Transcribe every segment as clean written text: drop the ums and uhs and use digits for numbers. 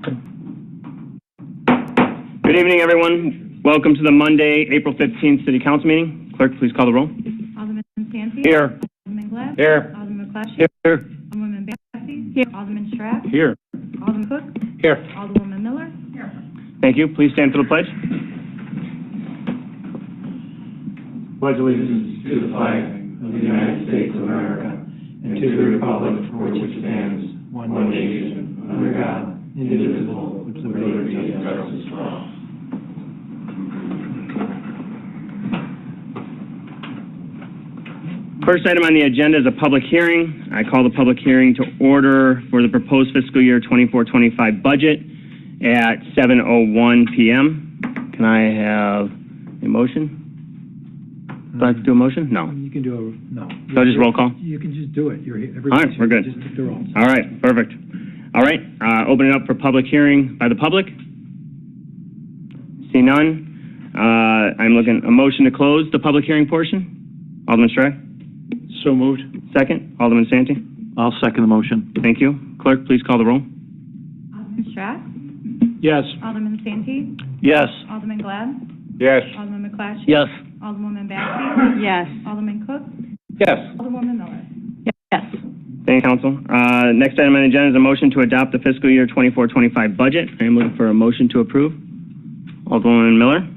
Good evening, everyone. Welcome to the Monday, April 15th City Council meeting. Clerk, please call the roll. Alderman Santi. Here. Alderman Gleb. Here. Alderman McClatchy. Here. Alderman Bassey. Here. Alderman Strack. Here. Alderman Cook. Here. Alderwoman Miller. Here. Thank you. Please stand for the pledge. Pledge allegiance to the flag of the United States of America and to the republic for which it stands, one nation, under God, indivisible, with liberty and justice for all. First item on the agenda is a public hearing. I call the public hearing to order for the proposed fiscal year 24-25 budget at 7:01 p.m. Can I have a motion? Do I have to do a motion? No. You can do a, no. So just roll call? You can just do it. You're here. All right, we're good. Just take the rolls. All right, perfect. All right, open it up for public hearing by the public. See none. I'm looking, a motion to close the public hearing portion. Alderman Strack? So moved. Second. Alderman Santi? I'll second the motion. Thank you. Clerk, please call the roll. Alderman Strack. Yes. Alderman Santi. Yes. Alderman Gleb. Yes. Alderman McClatchy. Yes. Alderwoman Bassey. Yes. Alderman Cook. Yes. Alderwoman Miller. Yes. Thank you, Council. Next item on the agenda is a motion to adopt the fiscal year 24-25 budget. I am looking for a motion to approve. Alderwoman Miller?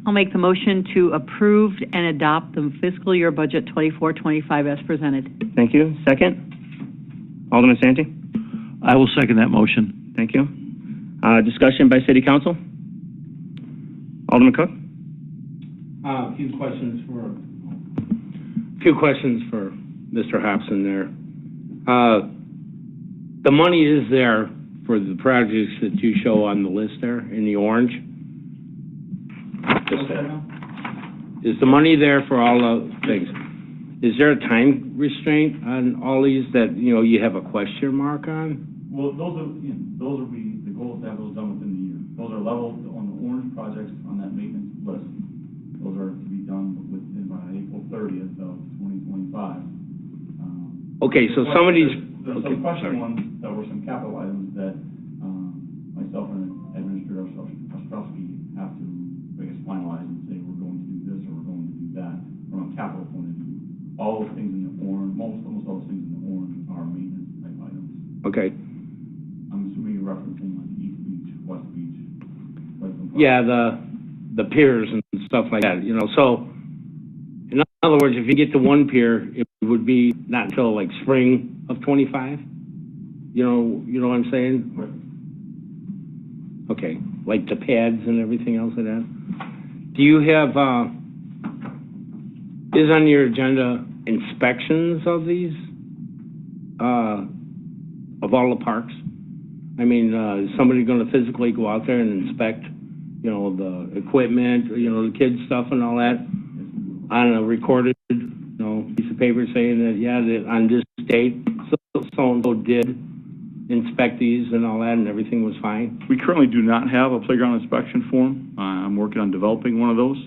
I'll make the motion to approve and adopt the fiscal year budget 24-25 as presented. Thank you. Second? Alderman Santi? I will second that motion. Thank you. Discussion by City Council? Alderman Cook? A few questions for Mr. Hobson there. The money is there for the projects that you show on the list there in the orange. Is the money there for all the things? Is there a time restraint on all these that, you know, you have a question mark on? Well, those will be the goals to have those done within the year. Those are leveled on the orange projects on that maintenance list. Those are to be done within by April 30th of 2025. Okay, so some of these. There's some question ones that were some capital items that myself and Administrator Ostrowski have to, I guess, finalize and say we're going to do this or we're going to do that from a capital point of view. All those things in the orange, almost all those things in the orange are maintenance type items. Okay. I'm assuming you're referencing like East Beach, West Beach. Yeah, the piers and stuff like that, you know. So, in other words, if you get to one pier, it would be not until like spring of 25. You know what I'm saying? Right. Okay, like the pads and everything else like that. Do you have is on your agenda inspections of these of all the parks? I mean, is somebody going to physically go out there and inspect, you know, the equipment, you know, the kids' stuff and all that on a recorded, you know, piece of paper saying that, yeah, that on this date, so-and-so did inspect these and all that and everything was fine? We currently do not have a playground inspection form. I'm working on developing one of those.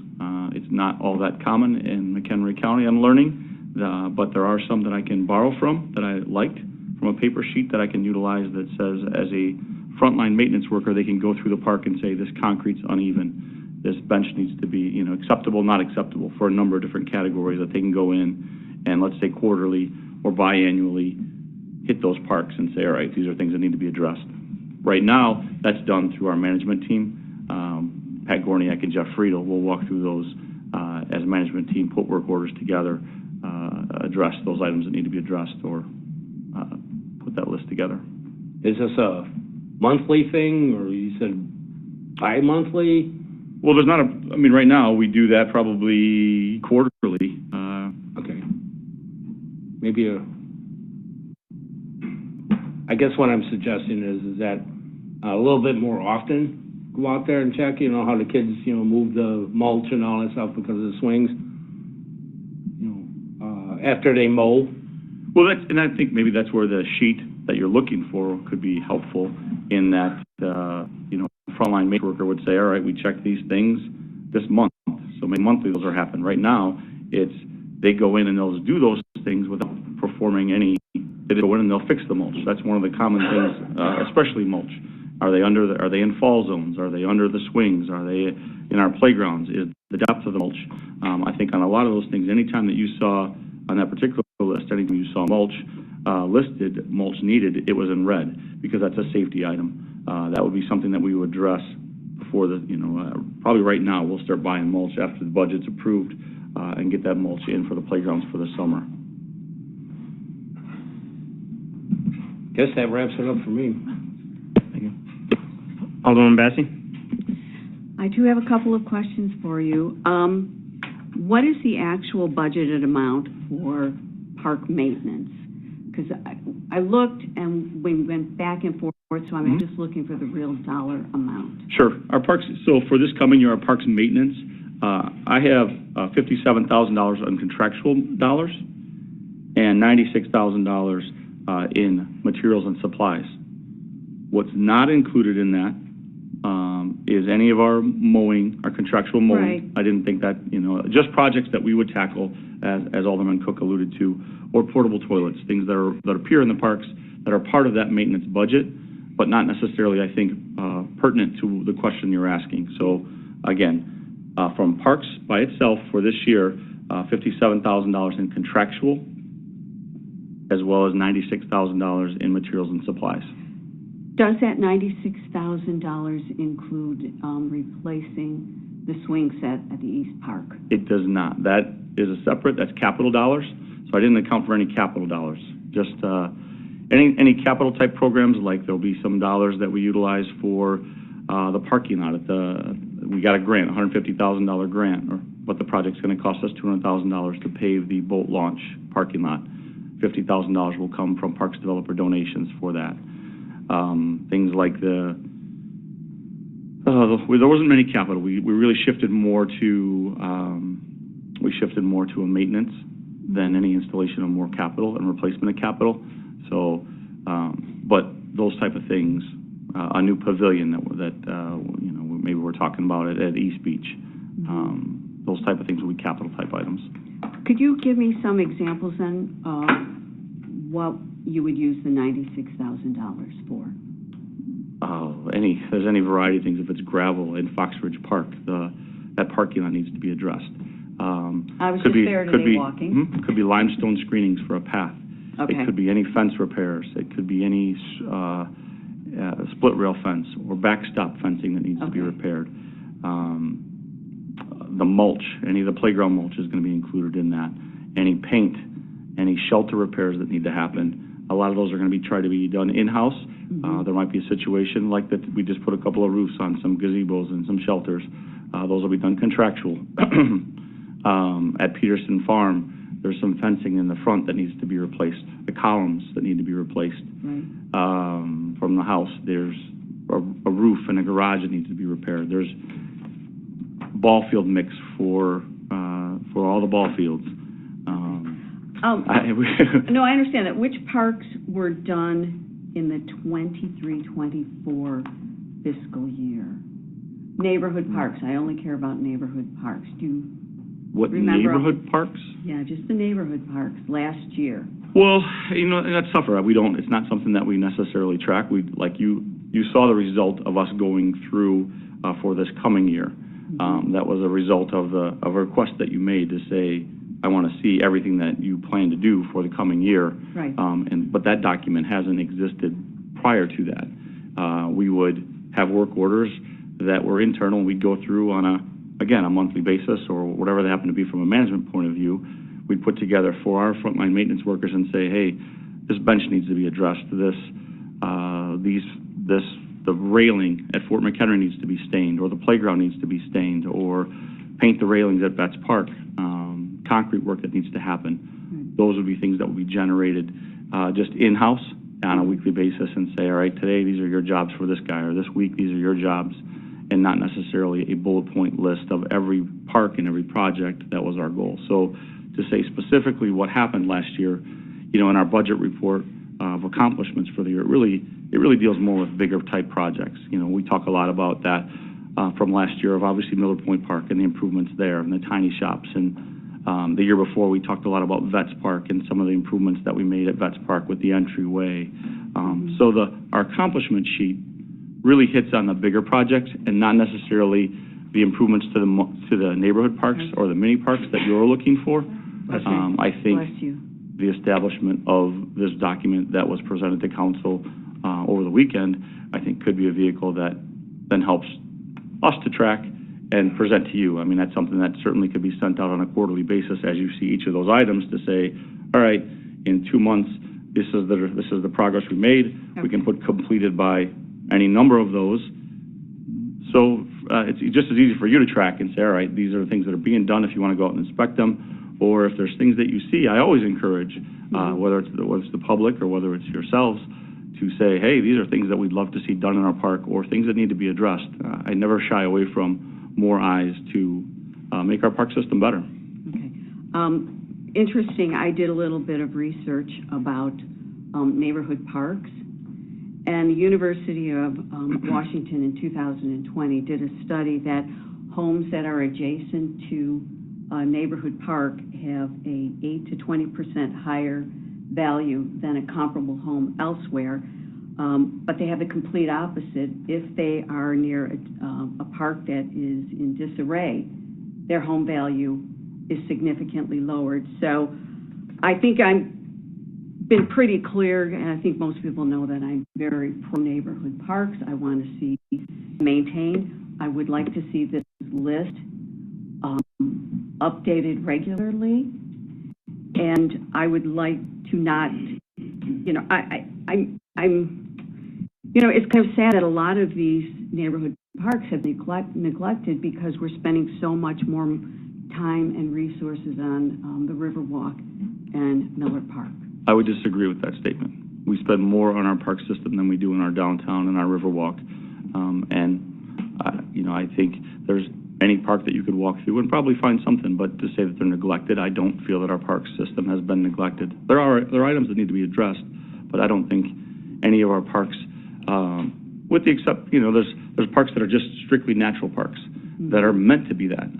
It's not all that common in McHenry County, I'm learning, but there are some that I can borrow from that I liked, from a paper sheet that I can utilize that says as a frontline maintenance worker, they can go through the park and say this concrete's uneven, this bench needs to be, you know, acceptable, not acceptable, for a number of different categories that they can go in and, let's say, quarterly or biannually hit those parks and say, all right, these are things that need to be addressed. Right now, that's done through our management team. Pat Gorniak and Jeff Friedel will walk through those as a management team, put work orders together, address those items that need to be addressed, or put that list together. Is this a monthly thing, or you said bi-monthly? Well, there's not a, I mean, right now, we do that probably quarterly. Okay. Maybe I guess what I'm suggesting is that a little bit more often, go out there and check, you know, how the kids, you know, move the mulch and all that stuff because of the swings, you know, after they mow. Well, and I think maybe that's where the sheet that you're looking for could be helpful in that, you know, frontline maintenance worker would say, all right, we checked these things this month. So maybe monthly those are happening. Right now, it's they go in and they'll do those things without performing any, they go in and they'll fix the mulch. That's one of the common things, especially mulch, Are they in fall zones? Are they under the swings? Are they in our playgrounds? Is the depth of the mulch? I think on a lot of those things, anytime that you saw on that particular list, anytime you saw mulch listed, mulch needed, it was in red because that's a safety item. That would be something that we would address before the, probably right now, we'll start buying mulch after the budget's approved and get that mulch in for the playgrounds for the summer. Guess that wraps it up for me. Thank you. Alderwoman Bassi? I do have a couple of questions for you. What is the actual budgeted amount for park maintenance? Because I looked and we went back and forth, so I'm just looking for the real dollar amount. Sure. Our parks, so for this coming year, our parks maintenance, I have $57,000 in contractual dollars and $96,000 in materials and supplies. What's not included in that is any of our mowing, our contractual mowing. Right. I didn't think that, just projects that we would tackle, as Alderman Cook alluded to, or portable toilets, things that appear in the parks that are part of that maintenance budget, but not necessarily, I think, pertinent to the question you're asking. So, again, from parks by itself for this year, $57,000 in contractual, as well as $96,000 in materials and supplies. Does that $96,000 include replacing the swing set at the East Park? It does not. That is a separate, that's capital dollars, so I didn't account for any capital dollars. Just any capital type programs, like there'll be some dollars that we utilize for the parking lot. We got a grant, $150,000 grant, or what the project's going to cost us, $200,000 to pave the boat launch parking lot. $50,000 will come from Parks Developer donations for that. Things like there wasn't many capital. We really shifted more to a maintenance than any installation of more capital and replacement of capital. So, but those type of things, a new pavilion that maybe we're talking about at East Beach, those type of things will be capital type items. Could you give me some examples then of what you would use the $96,000 for? There's any variety of things. If it's gravel in Fox Ridge Park, that parking lot needs to be addressed. I was just there today walking. Could be limestone screenings for a path. Okay. It could be any fence repairs. It could be any split rail fence or backstop fencing that needs to be repaired. The mulch, any of the playground mulch is going to be included in that. Any paint, any shelter repairs that need to happen. A lot of those are going to try to be done in-house. There might be a situation like that. We just put a couple of roofs on some gazebos and some shelters. Those will be done contractual. At Peterson Farm, there's some fencing in the front that needs to be replaced. The columns that need to be replaced. From the house, there's a roof and a garage that needs to be repaired. There's ball field mix for all the ball fields. No, I understand that. Which parks were done in the 23-24 fiscal year? Neighborhood parks. I only care about neighborhood parks. Do you remember? Neighborhood parks? Yeah, just the neighborhood parks last year. Well, that's tougher. It's not something that we necessarily track. You saw the result of us going through for this coming year. That was a result of a request that you made to say, I want to see everything that you plan to do for the coming year. Right. But that document hasn't existed prior to that. We would have work orders that were internal, and we'd go through on a monthly basis or whatever they happen to be from a management point of view. We'd put together for our frontline maintenance workers and say, hey, this bench needs to be addressed. The railing at Fort McHenry needs to be stained, or the playground needs to be stained, or paint the railings at Betts Park. Concrete work that needs to happen. Those would be things that would be generated just in-house on a weekly basis and say, all right, today these are your jobs for this guy, or this week these are your jobs, and not necessarily a bullet point list of every park and every project. That was our goal. So to say specifically what happened last year, in our budget report of accomplishments for the year, it really deals more with bigger type projects. We talk a lot about that from last year of obviously Miller Point Park and the improvements there and the tiny shops. And the year before, we talked a lot about Vets Park and some of the improvements that we made at Vets Park with the entryway. So our accomplishment sheet really hits on the bigger projects and not necessarily the improvements to the neighborhood parks or the mini parks that you're looking for. I think Bless you. the establishment of this document that was presented to council over the weekend, I think could be a vehicle that then helps us to track and present to you. I mean, that's something that certainly could be sent out on a quarterly basis as you see each of those items to say, all right, in 2 months, this is the progress we made. We can put completed by any number of those. So it's just as easy for you to track and say, all right, these are the things that are being done if you want to go out and inspect them. Or if there's things that you see, I always encourage, whether it's the public or whether it's yourselves, to say, hey, these are things that we'd love to see done in our park or things that need to be addressed. I never shy away from more eyes to make our park system better. Okay. Interesting, I did a little bit of research about neighborhood parks, and the University of Washington in 2020 did a study that homes that are adjacent to a neighborhood park have a 8 to 20% higher value than a comparable home elsewhere, but they have the complete opposite. If they are near a park that is in disarray, their home value is significantly lowered. So I think I've been pretty clear, and I think most people know that I'm very pro-neighborhood parks. I want to see maintained. I would like to see this list updated regularly, and I would like to not, it's kind of sad that a lot of these neighborhood parks have neglected because we're spending so much more time and resources on the Riverwalk and Miller Park. I would disagree with that statement. We spend more on our park system than we do in our downtown and our Riverwalk. I think there's any park that you could walk through and probably find something, but to say that they're neglected, I don't feel that our park system has been neglected. There are items that need to be addressed, but I don't think any of our parks, with the except, there's parks that are just strictly natural parks that are meant to be that.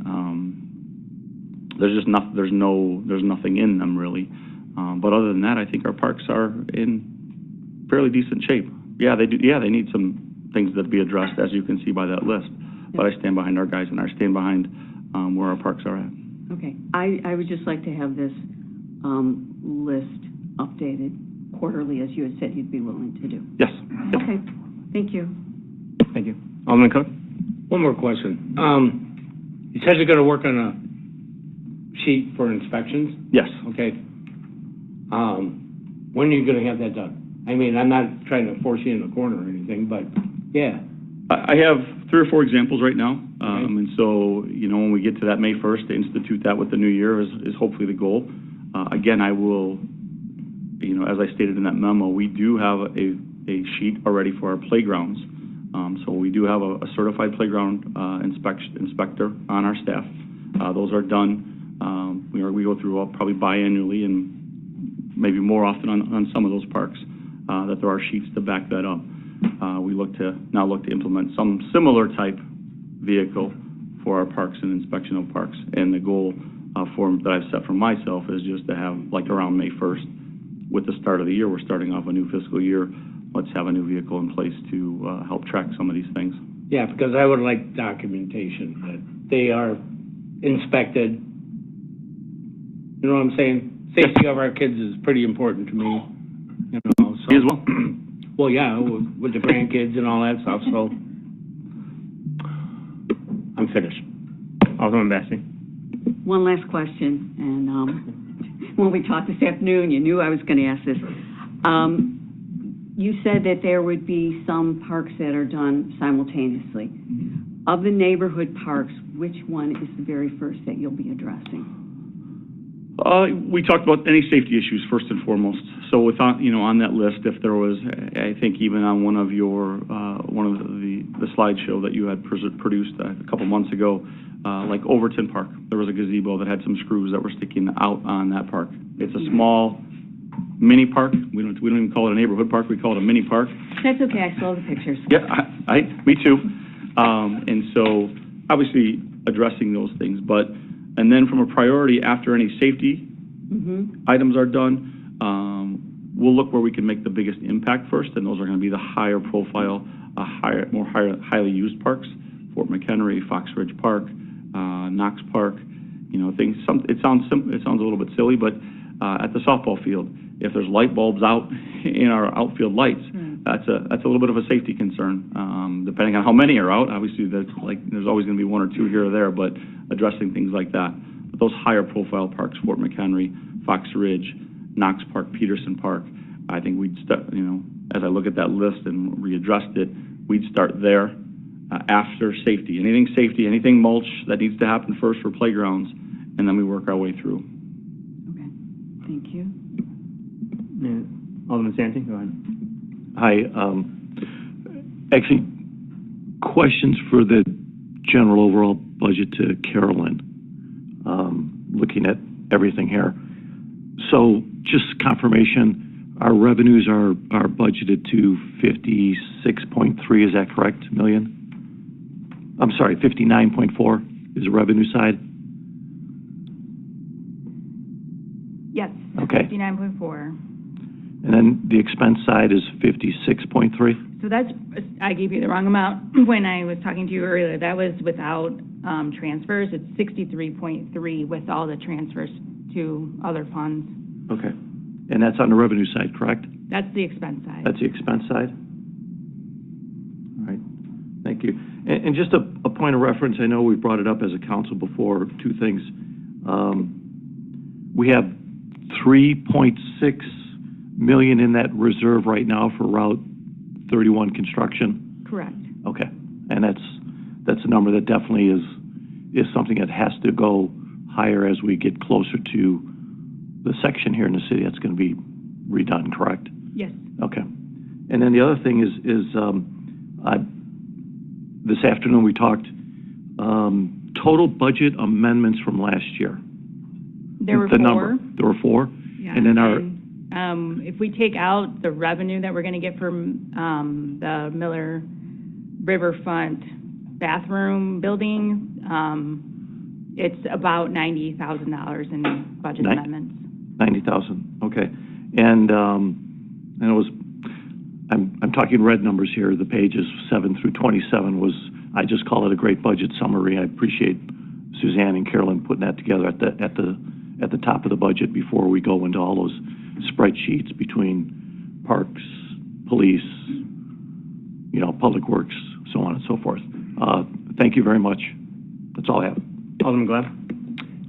There's nothing in them really. But other than that, I think our parks are in fairly decent shape. Yeah, they do. Yeah, they need some things that be addressed, as you can see by that list. But I stand behind our guys, and I stand behind where our parks are at. Okay. I would just like to have this list updated quarterly, as you had said you'd be willing to do. Yes. Okay. Thank you. Thank you. Alderman Cook? One more question. You said you're going to work on a sheet for inspections? Yes. Okay. When are you going to have that done? I mean, I'm not trying to force you in a corner or anything, but yeah. I have 3 or 4 examples right now. And so, when we get to that May 1st, to institute that with the new year is hopefully the goal. Again, I will, as I stated in that memo, we do have a sheet already for our playgrounds. So we do have a certified playground inspector on our staff. Those are done. We go through probably biannually and maybe more often on some of those parks, that there are sheets to back that up. We now look to implement some similar type vehicle for our parks and inspection of parks. And the goal that I've set for myself is just to have, like around May 1st, with the start of the year, we're starting off a new fiscal year, let's have a new vehicle in place to help track some of these things. Yeah, because I would like documentation that they are inspected. You know what I'm saying? Safety of our kids is pretty important to me. So. Me as well. Well, yeah, with the grandkids and all that stuff, so I'm finished. Alderman Basse? One last question, and when we talked this afternoon, you knew I was going to ask this. You said that there would be some parks that are done simultaneously. Of the neighborhood parks, which one is the very first that you'll be addressing? We talked about any safety issues first and foremost. So without, on that list, if there was, I think even on one of the slideshow that you had produced a couple months ago, like Overton Park, there was a gazebo that had some screws that were sticking out on that park. It's a small mini park. We don't even call it a neighborhood park. We call it a mini park. That's okay. I saw the pictures. Yeah, me too. And so obviously addressing those things, and then from a priority after any safety items are done, we'll look where we can make the biggest impact first, and those are going to be the higher profile highly used parks, Fort McHenry, Fox Ridge Park, Knox Park, you know, things. It sounds a little bit silly, but at the softball field, if there's light bulbs out in our outfield lights, that's a little bit of a safety concern. Depending on how many are out, obviously there's always going to be one or two here or there, but addressing things like that. But those higher profile parks, Fort McHenry, Fox Ridge, Knox Park, Peterson Park, I think we'd start, you know, as I look at that list and readjust it, we'd start there after safety. Anything safety, anything mulch that needs to happen first for playgrounds, and then we work our way through. Okay, thank you. Alderman Santee, go ahead. Hi, actually, questions for the general overall budget to Carolyn, looking at everything here. So just confirmation, our revenues are budgeted to 56.3, is that correct, million? I'm sorry, 59.4 is the revenue side? Yes. Okay. 59.4. And then the expense side is 56.3? So that's, I gave you the wrong amount when I was talking to you earlier. That was without transfers. It's 63.3 with all the transfers to other funds. Okay. And that's on the revenue side, correct? That's the expense side. That's the expense side? All right, thank you. And just a point of reference, I know we brought it up as a council before, two things. We have 3.6 million in that reserve right now for Route 31 construction? Correct. Okay, and that's a number that definitely is something that has to go higher as we get closer to the section here in the city that's going to be redone, correct? Yes. Okay. And then the other thing is this afternoon we talked total budget amendments from last year. There were the four. Number. There were four. Yeah. And then our if we take out the revenue that we're going to get from the Miller Riverfront bathroom building, it's about $90,000 in budget amendments. 90,000. Okay. And it was I'm talking red numbers here. The pages 7 through 27 was, I just call it a great budget summary. I appreciate Suzanne and Carolyn putting that together at the top of the budget before we go into all those spreadsheets between parks, police, you know, public works, so on and so forth. Thank you very much. That's all I have. Alderman Glab?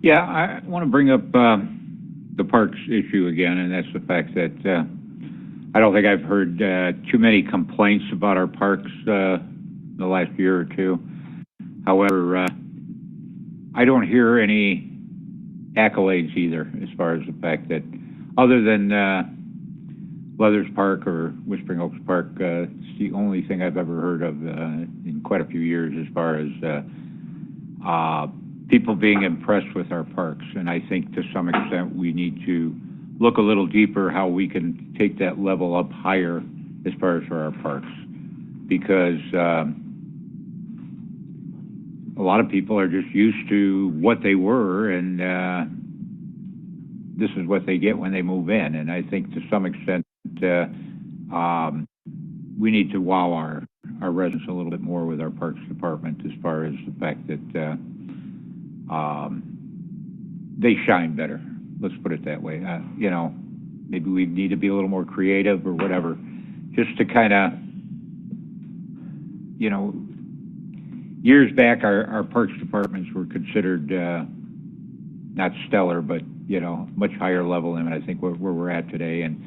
Yeah, I want to bring up the parks issue again, and that's the fact that I don't think I've heard too many complaints about our parks the last year or two. However, I don't hear any accolades either, as far as the fact that, other than Leathers Park or Whispering Oaks Park, it's the only thing I've ever heard of in quite a few years as far as people being impressed with our parks. And I think to some extent we need to look a little deeper how we can take that level up higher as far as for our parks. Because a lot of people are just used to what they were, and this is what they get when they move in. And I think to some extent we need to wow our residents a little bit more with our Parks Department, as far as the fact that they shine better. Let's put it that way. You know, maybe we need to be a little more creative or whatever, just to kind of, you know, years back our Parks Departments were considered not stellar, but, you know, much higher level than I think where we're at today. And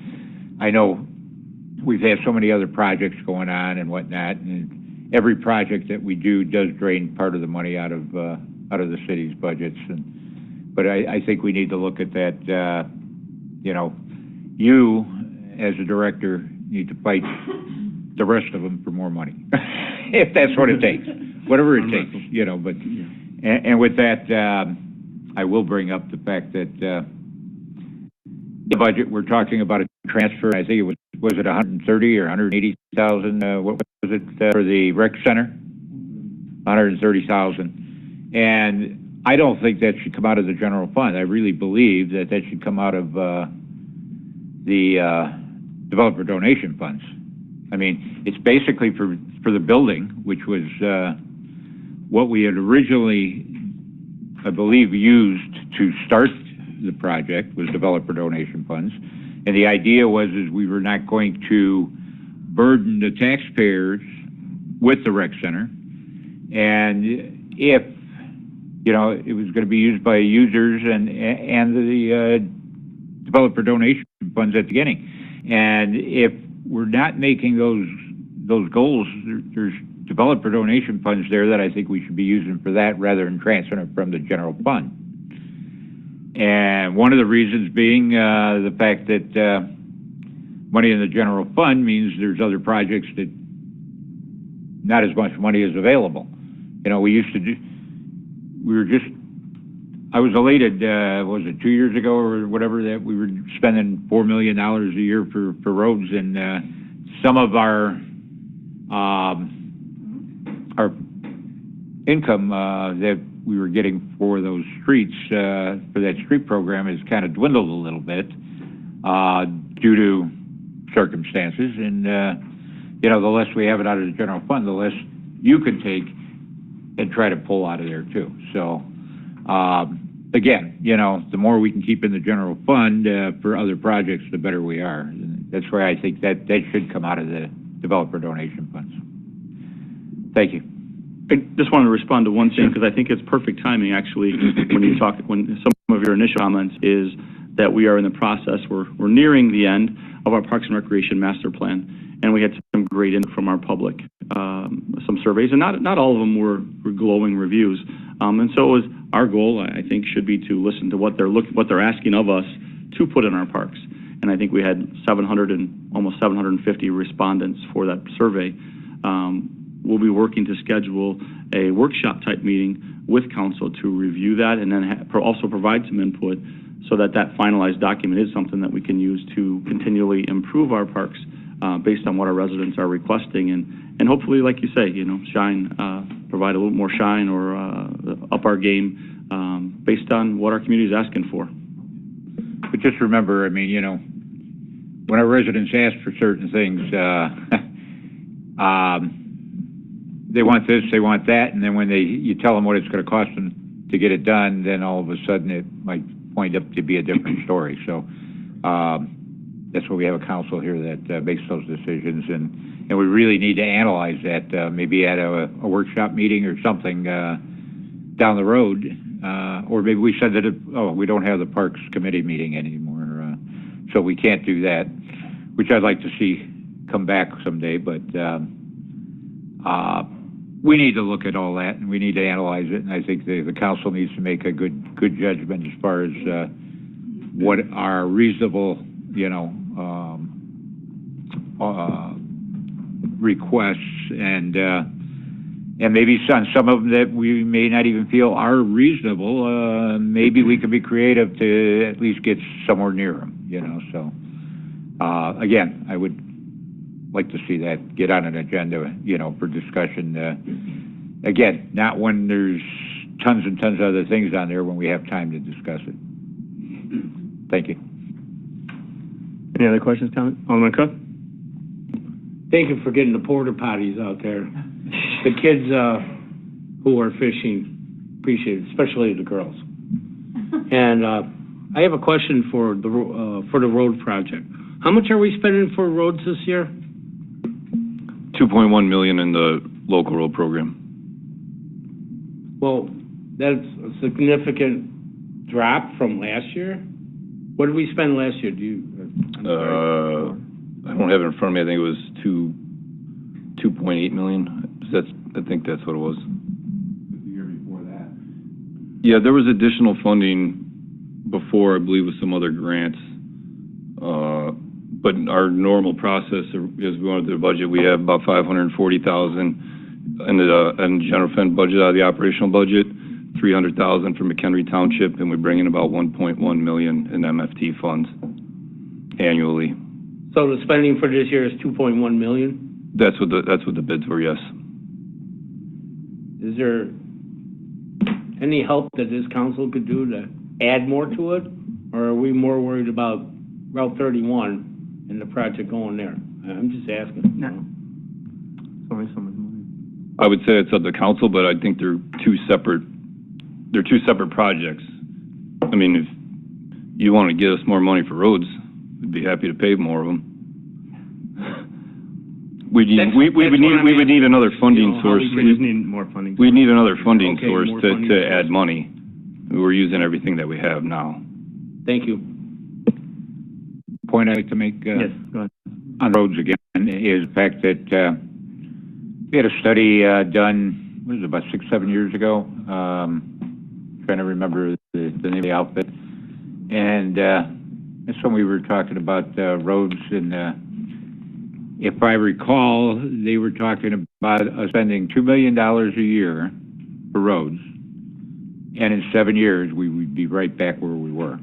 I know we've had so many other projects going on and whatnot, and every project that we do does drain part of the money out of the city's budgets. But I think we need to look at that. You know, you as a director need to fight the rest of them for more money, if that's what it takes, whatever it takes. You know, but and with that, I will bring up the fact that the budget we're talking about a transfer. I think it was it 130 or 180,000? What was it for the rec center? 130,000, and I don't think that should come out of the general fund. I really believe that should come out of the developer donation funds. I mean, it's basically for for the building, which was what we had originally, I believe, used to start the project, was developer donation funds. And the idea was is we were not going to burden the taxpayers with the rec center. And if, you know, it was going to be used by users and the developer donation funds at the beginning. And if we're not making those goals, there's developer donation funds there that I think we should be using for that rather than transferring it from the general fund. And one of the reasons being the fact that money in the general fund means there's other projects that not as much money is available. You know, we used to do, I was elated, was it 2 years ago or whatever, that we were spending $4 million a year for roads, and some of our income that we were getting for those streets, for that street program, has kind of dwindled a little bit due to circumstances. And, you know, the less we have it out of the general fund, the less you can take and try to pull out of there too. So, again, you know, the more we can keep in the general fund for other projects, the better we are. And that's why I think that should come out of the developer donation funds. Thank you. I just wanted to respond to one thing, because I think it's perfect timing, actually, when some of your initial comments is that we are in the process, we're nearing the end of our Parks and Recreation Master Plan, and we had some great input from our public, some surveys, and not all of them were glowing reviews. And so it was our goal, I think, should be to listen to what they're asking of us to put in our parks. And I think we had almost 750 respondents for that survey. We'll be working to schedule a workshop type meeting with council to review that, and then also provide some input so that finalized document is something that we can use to continually improve our parks based on what our residents are requesting, and hopefully, like you say, you know, provide a little more shine or up our game based on what our community is asking for. But just remember, I mean, you know, when our residents ask for certain things, they want this, they want that, and then when you tell them what it's going to cost them to get it done, then all of a sudden it might point up to be a different story. So that's why we have a council here that makes those decisions, and we really need to analyze that maybe at a workshop meeting or something down the road, or maybe we said that we don't have the Parks Committee meeting anymore, so we can't do that, which I'd like to see come back someday, but we need to look at all that, and we need to analyze it, and I think the council needs to make a good judgment as far as what are reasonable, you know, requests, and maybe some of them that we may not even feel are reasonable. Maybe we can be creative to at least get somewhere near them, you know. So again, I would like to see that get on an agenda, you know, for discussion. Again, not when there's tons and tons of other things on there, when we have time to discuss it. Thank you. Any other questions, Alderman Cook? Thank you for getting the porta potties out there. The kids who are fishing appreciate it, especially the girls. And I have a question for the road project. How much are we spending for roads this year? $2.1 million in the local road program. Well, that's a significant drop from last year. What did we spend last year? I'm sorry. I don't have it in front of me. I think it was $2.8 million. I think that's what it was. The year before that. Yeah, there was additional funding before, I believe, with some other grants. But our normal process, as we went through the budget, we have about $540,000 in the general fund budget out of the operational budget, $300,000 for McHenry Township, and we bring in about $1.1 million in MFT funds annually. So the spending for this year is $2.1 million? That's what the bids were, yes. Is there any help that this council could do to add more to it? Or are we more worried about Route 31 and the project going there? I'm just asking. No. only so much money. I would say it's up to council, but I think they're two separate projects. I mean, if you want to get us more money for roads, we'd be happy to pave more of them. We would need another funding source. We just need more funding. We need another funding Okay, source more funding to source. add money. We're using everything that we have now. Thank you. Point I'd like to make, Yes, go ahead. on roads again, is the fact that, we had a study, done, what was it, about 6-7 years ago? Trying to remember the name of the outfit. And, that's when we were talking about, roads, and, if I recall, they were talking about spending $2 million a year for roads. And in 7 years, we would be right back where we were.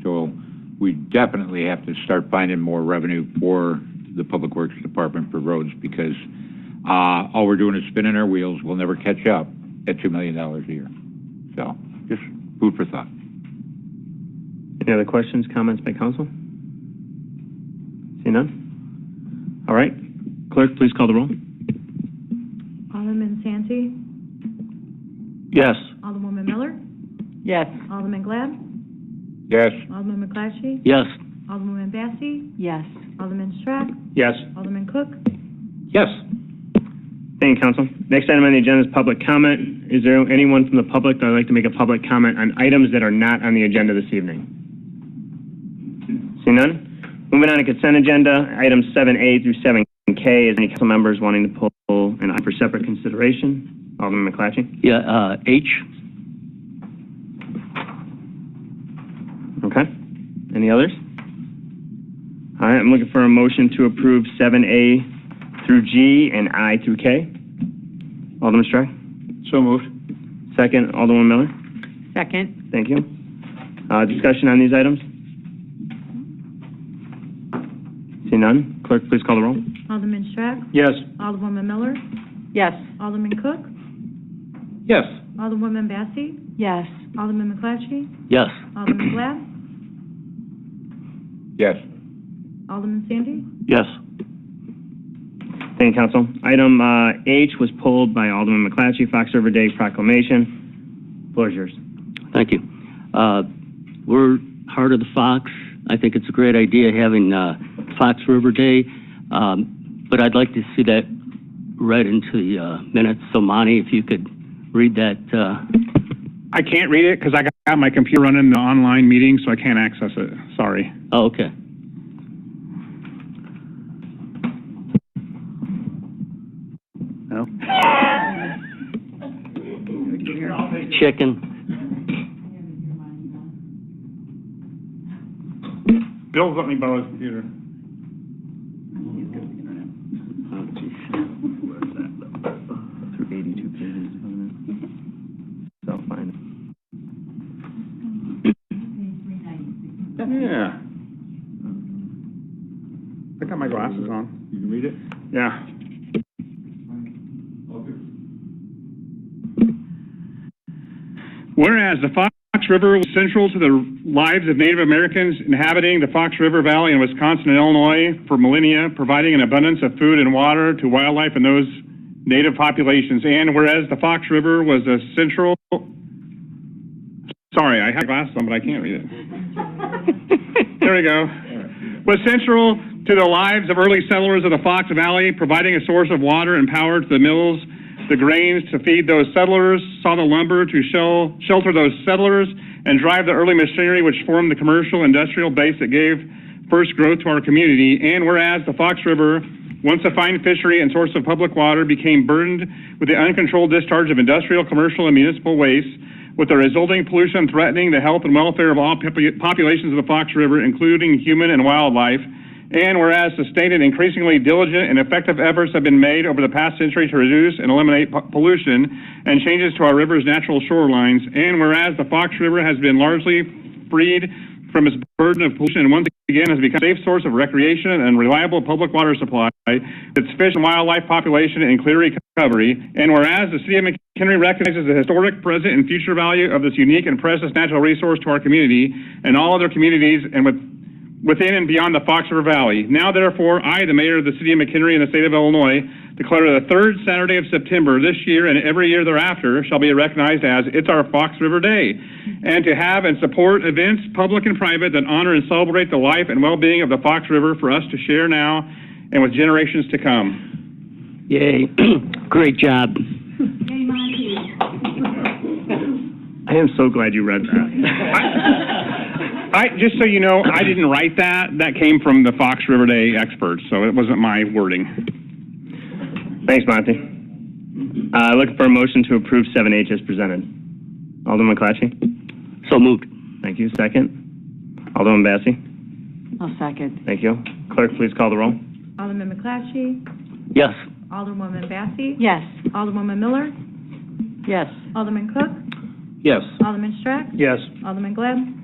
So we definitely have to start finding more revenue for the Public Works Department for roads, because all we're doing is spinning our wheels. We'll never catch up at $2 million a year. So just food for thought. Any other questions, comments by council? See none? All right. Clerk, please call the roll. Alderman Santi, Yes. Alderwoman Miller, Yes. Alderman Glad, Yes. Alderman McClatchy, Yes. Alderwoman Bassey, Yes. Alderman Strack, Yes. Alderman Cook. Yes. Thank you, council. Next item on the agenda is public comment. Is there anyone from the public that would like to make a public comment on items that are not on the agenda this evening? See none? Moving on to consent agenda, items 7A through 7K. Is any council members wanting to pull an item for separate consideration? Alderman McClatchy? Yeah, H. Okay. Any others? All right, I'm looking for a motion to approve 7A through G and I through K. Alderman Strack? So moved. Second, Alderman Miller? Second. Thank you. Discussion on these items? See none? Clerk, please call the roll. Alderman Strack, Yes. Alderwoman Miller, Yes. Alderman Cook, Yes. Alderwoman Bassey, Yes. Alderman McClatchy, Yes. Alderman Glad, Yes. Alderman Santi. Yes. Thank you, council. Item H was pulled by Alderman McClatchy, Fox River Day proclamation. Floor is yours. Thank you. We're Heart of the Fox. I think it's a great idea having Fox River Day, but I'd like to see that read into the minutes. So, Monty, if you could read that. I can't read it because I got my computer running the online meeting, so I can't access it. Sorry. Oh, okay. No. Chicken. Bill's let me borrow his computer. Through 82 pages. So I'll find it. Yeah. I got my glasses on. You can read it? Yeah. Whereas the Fox River was central to the lives of Native Americans inhabiting the Fox River Valley in Wisconsin and Illinois for millennia, providing an abundance of food and water to wildlife and those native populations. And whereas the Fox River was a central... Sorry, I have glasses on, but I can't read it. There we go. Was central to the lives of early settlers of the Fox Valley, providing a source of water and power to the mills, the grains to feed those settlers, saw the lumber to shelter those settlers, and drive the early machinery which formed the commercial industrial base that gave first growth to our community. And whereas the Fox River, once a fine fishery and source of public water, became burdened with the uncontrolled discharge of industrial, commercial, and municipal waste, with the resulting pollution threatening the health and welfare of all populations of the Fox River, including human and wildlife. And whereas sustained and increasingly diligent and effective efforts have been made over the past century to reduce and eliminate pollution and changes to our river's natural shorelines, and whereas the Fox River has been largely freed from its burden of pollution and once again has become a safe source of recreation and reliable public water supply, its fish and wildlife population in clear recovery, and whereas the City of McHenry recognizes the historic, present, and future value of this unique and precious natural resource to our community and all other communities and within and beyond the Fox River Valley. Now, therefore, I, the mayor of the City of McHenry in the state of Illinois, declare the third Saturday of September this year and every year thereafter shall be recognized as It's Our Fox River Day, and to have and support events, public and private, that honor and celebrate the life and well-being of the Fox River for us to share now and with generations to come. Yay. Great job. Yay, Monty. I am so glad you read that. Just so you know, I didn't write that. That came from the Fox River Day experts, so it wasn't my wording. Thanks, Monty. Looking for a motion to approve 7H as presented. Alderman McClatchy? So moved. Thank you. Second? Alderman Bassi? I'll second. Thank you. Clerk, please call the roll. Alderman McClatchy? Yes. Alderwoman Bassi? Yes. Alderwoman Miller? Yes. Alderman Cook? Yes. Alderman Strack? Yes. Alderman Gleb?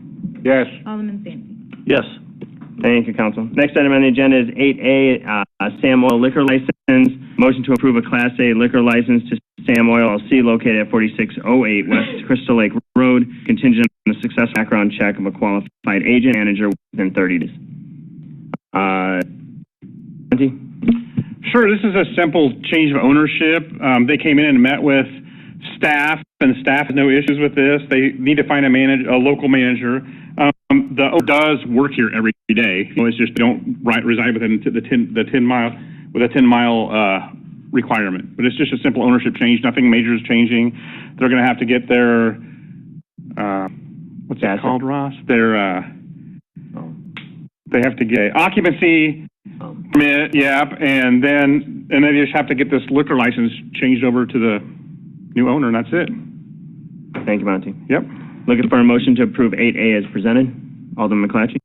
Yes. Alderman Sandy? Yes. Thank you, Council. Next item on the agenda is 8A, Sam Oil liquor license. Motion to approve a Class A liquor license to Sam Oil LLC located at 4608 West Crystal Lake Road, contingent on the successful background check of a qualified agent manager within 30 days. Monty? Sure, this is a simple change of ownership. They came in and met with staff, and staff has no issues with this. They need to find a local manager. The owner does work here every day. It's just they don't reside within the 10 mile requirement. But it's just a simple ownership change. Nothing major is changing. They're going to have to get their what's that called, Ross? They have to get occupancy permit, and then they just have to get this liquor license changed over to the new owner, and that's it. Thank you, Monty. Yep. Looking for a motion to approve 8A as presented. Alderman McClatchy?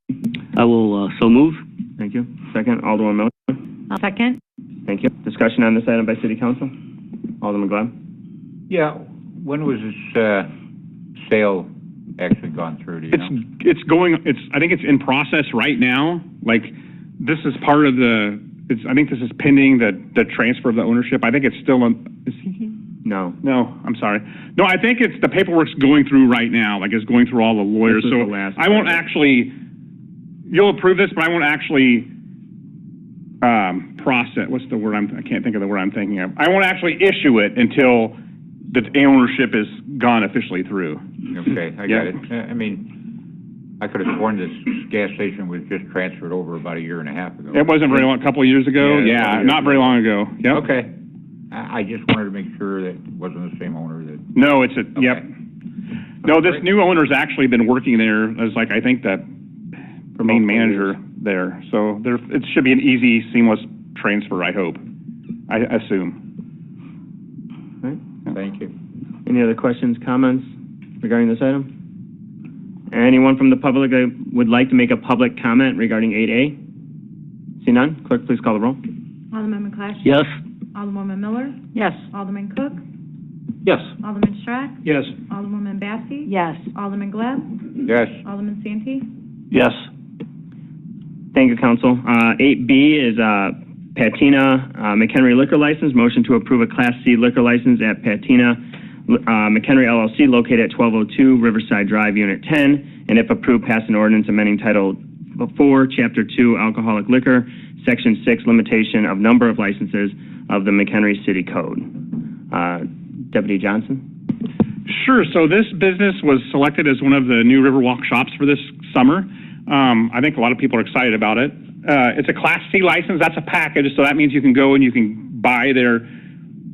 I will so move. Thank you. Second, Alderman Miller? I'll second. Thank you. Discussion on this item by City Council? Alderman Gleb? Yeah, when was this sale actually gone through, do you know? I think it's in process right now. Like, this is part of I think this is pending the transfer of the ownership. I think it's still is he here? No. No, I'm sorry. No, I think it's the paperwork's going through right now, like it's going through all the lawyers. This So is the last I won't actually, you'll approve this, but I won't actually process, what's the word I can't think of the word I'm thinking of. I won't actually issue it until the ownership is gone officially through. Okay, I got it. I mean, I could have sworn this gas station was just transferred over about a year and a half ago. It wasn't very long, a couple of years ago. Yeah, Not very long ago. Yep. Okay. I just wanted to make sure that it wasn't the same owner that... No, it's Okay. yep. No, this new owner's actually been working there as like, I think the main manager there. So it should be an easy, seamless transfer, I hope. I assume. All right. Thank you. Any other questions, comments regarding this item? Anyone from the public that would like to make a public comment regarding 8A? See none? Clerk, please call the roll. Alderman McClatchy? Yes. Alderwoman Miller? Yes. Alderman Cook? Yes. Alderman Strack? Yes. Alderwoman Bassi? Yes. Alderman Gleb? Yes. Alderman Santy? Yes. Thank you, Council. 8B is Patina McHenry liquor license. Motion to approve a Class C liquor license at Patina McHenry LLC located at 1202 Riverside Drive, Unit 10, and if approved, pass an ordinance amending Title 4, Chapter 2, Alcoholic Liquor, Section 6, limitation of number of licenses of the McHenry City Code. Deputy Johnson? Sure. So this business was selected as one of the new Riverwalk shops for this summer. I think a lot of people are excited about it. It's a Class C license. That's a package, so that means you can go and you can buy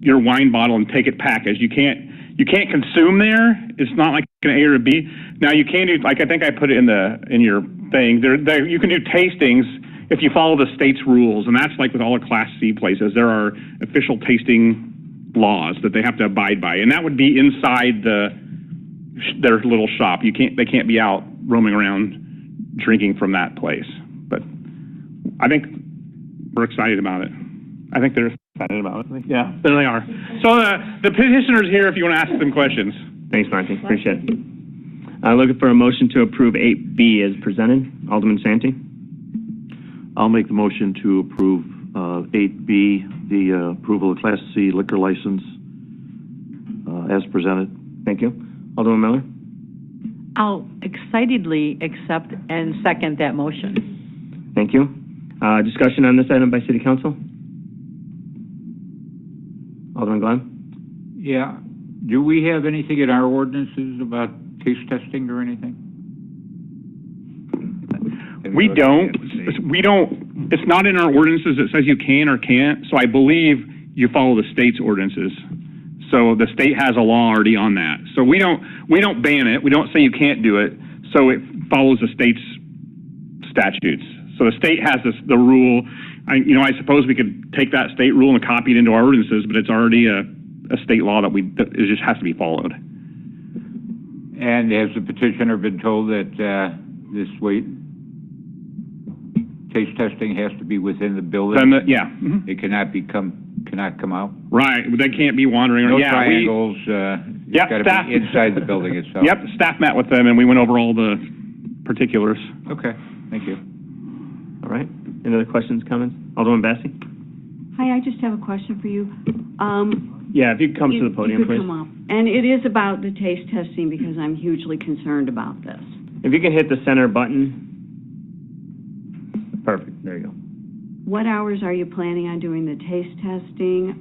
your wine bottle and take it packaged. You can't consume there. It's not like an A or a B. Now you can do, like I think I put it in your thing. You can do tastings if you follow the state's rules, and that's like with all the Class C places. There are official tasting laws that they have to abide by, and that would be inside their little shop. They can't be out roaming around drinking from that place. But I think we're excited about it. I think they're excited about it. Yeah, there they are. So the petitioner's here if you want to ask them questions. Thanks, Monty. Appreciate it. Looking for a motion to approve 8B as presented. Alderman Santy? I'll make the motion to approve 8B, the approval of Class C liquor license as presented. Thank you. Alderman Miller? I'll excitedly accept and second that motion. Thank you. Discussion on this item by City Council? Alderman Glenn? Yeah. Do we have anything in our ordinances about taste testing or anything? We don't, it's not in our ordinances that says you can or can't, so I believe you follow the state's ordinances. So the state has a law already on that. So we don't ban it, we don't say you can't do it, so it follows the state's statutes. So the state has the rule, I suppose we could take that state rule and copy it into our ordinances, but it's already a state law that it just has to be followed. And has the petitioner been told that this taste testing has to be within the building? Yeah. It cannot come out? Right, they can't be wandering around. No triangles, it's got to be inside the building itself. Yep, staff met with them and we went over all the particulars. Okay, thank you. All right. Any other questions, comments? Alderman Bassi? Hi, I just have a question for you. Yeah, if you could come to the podium, You could please. come up. And it is about the taste testing because I'm hugely concerned about this. If you can hit the center button. Perfect, there you go. What hours are you planning on doing the taste testing?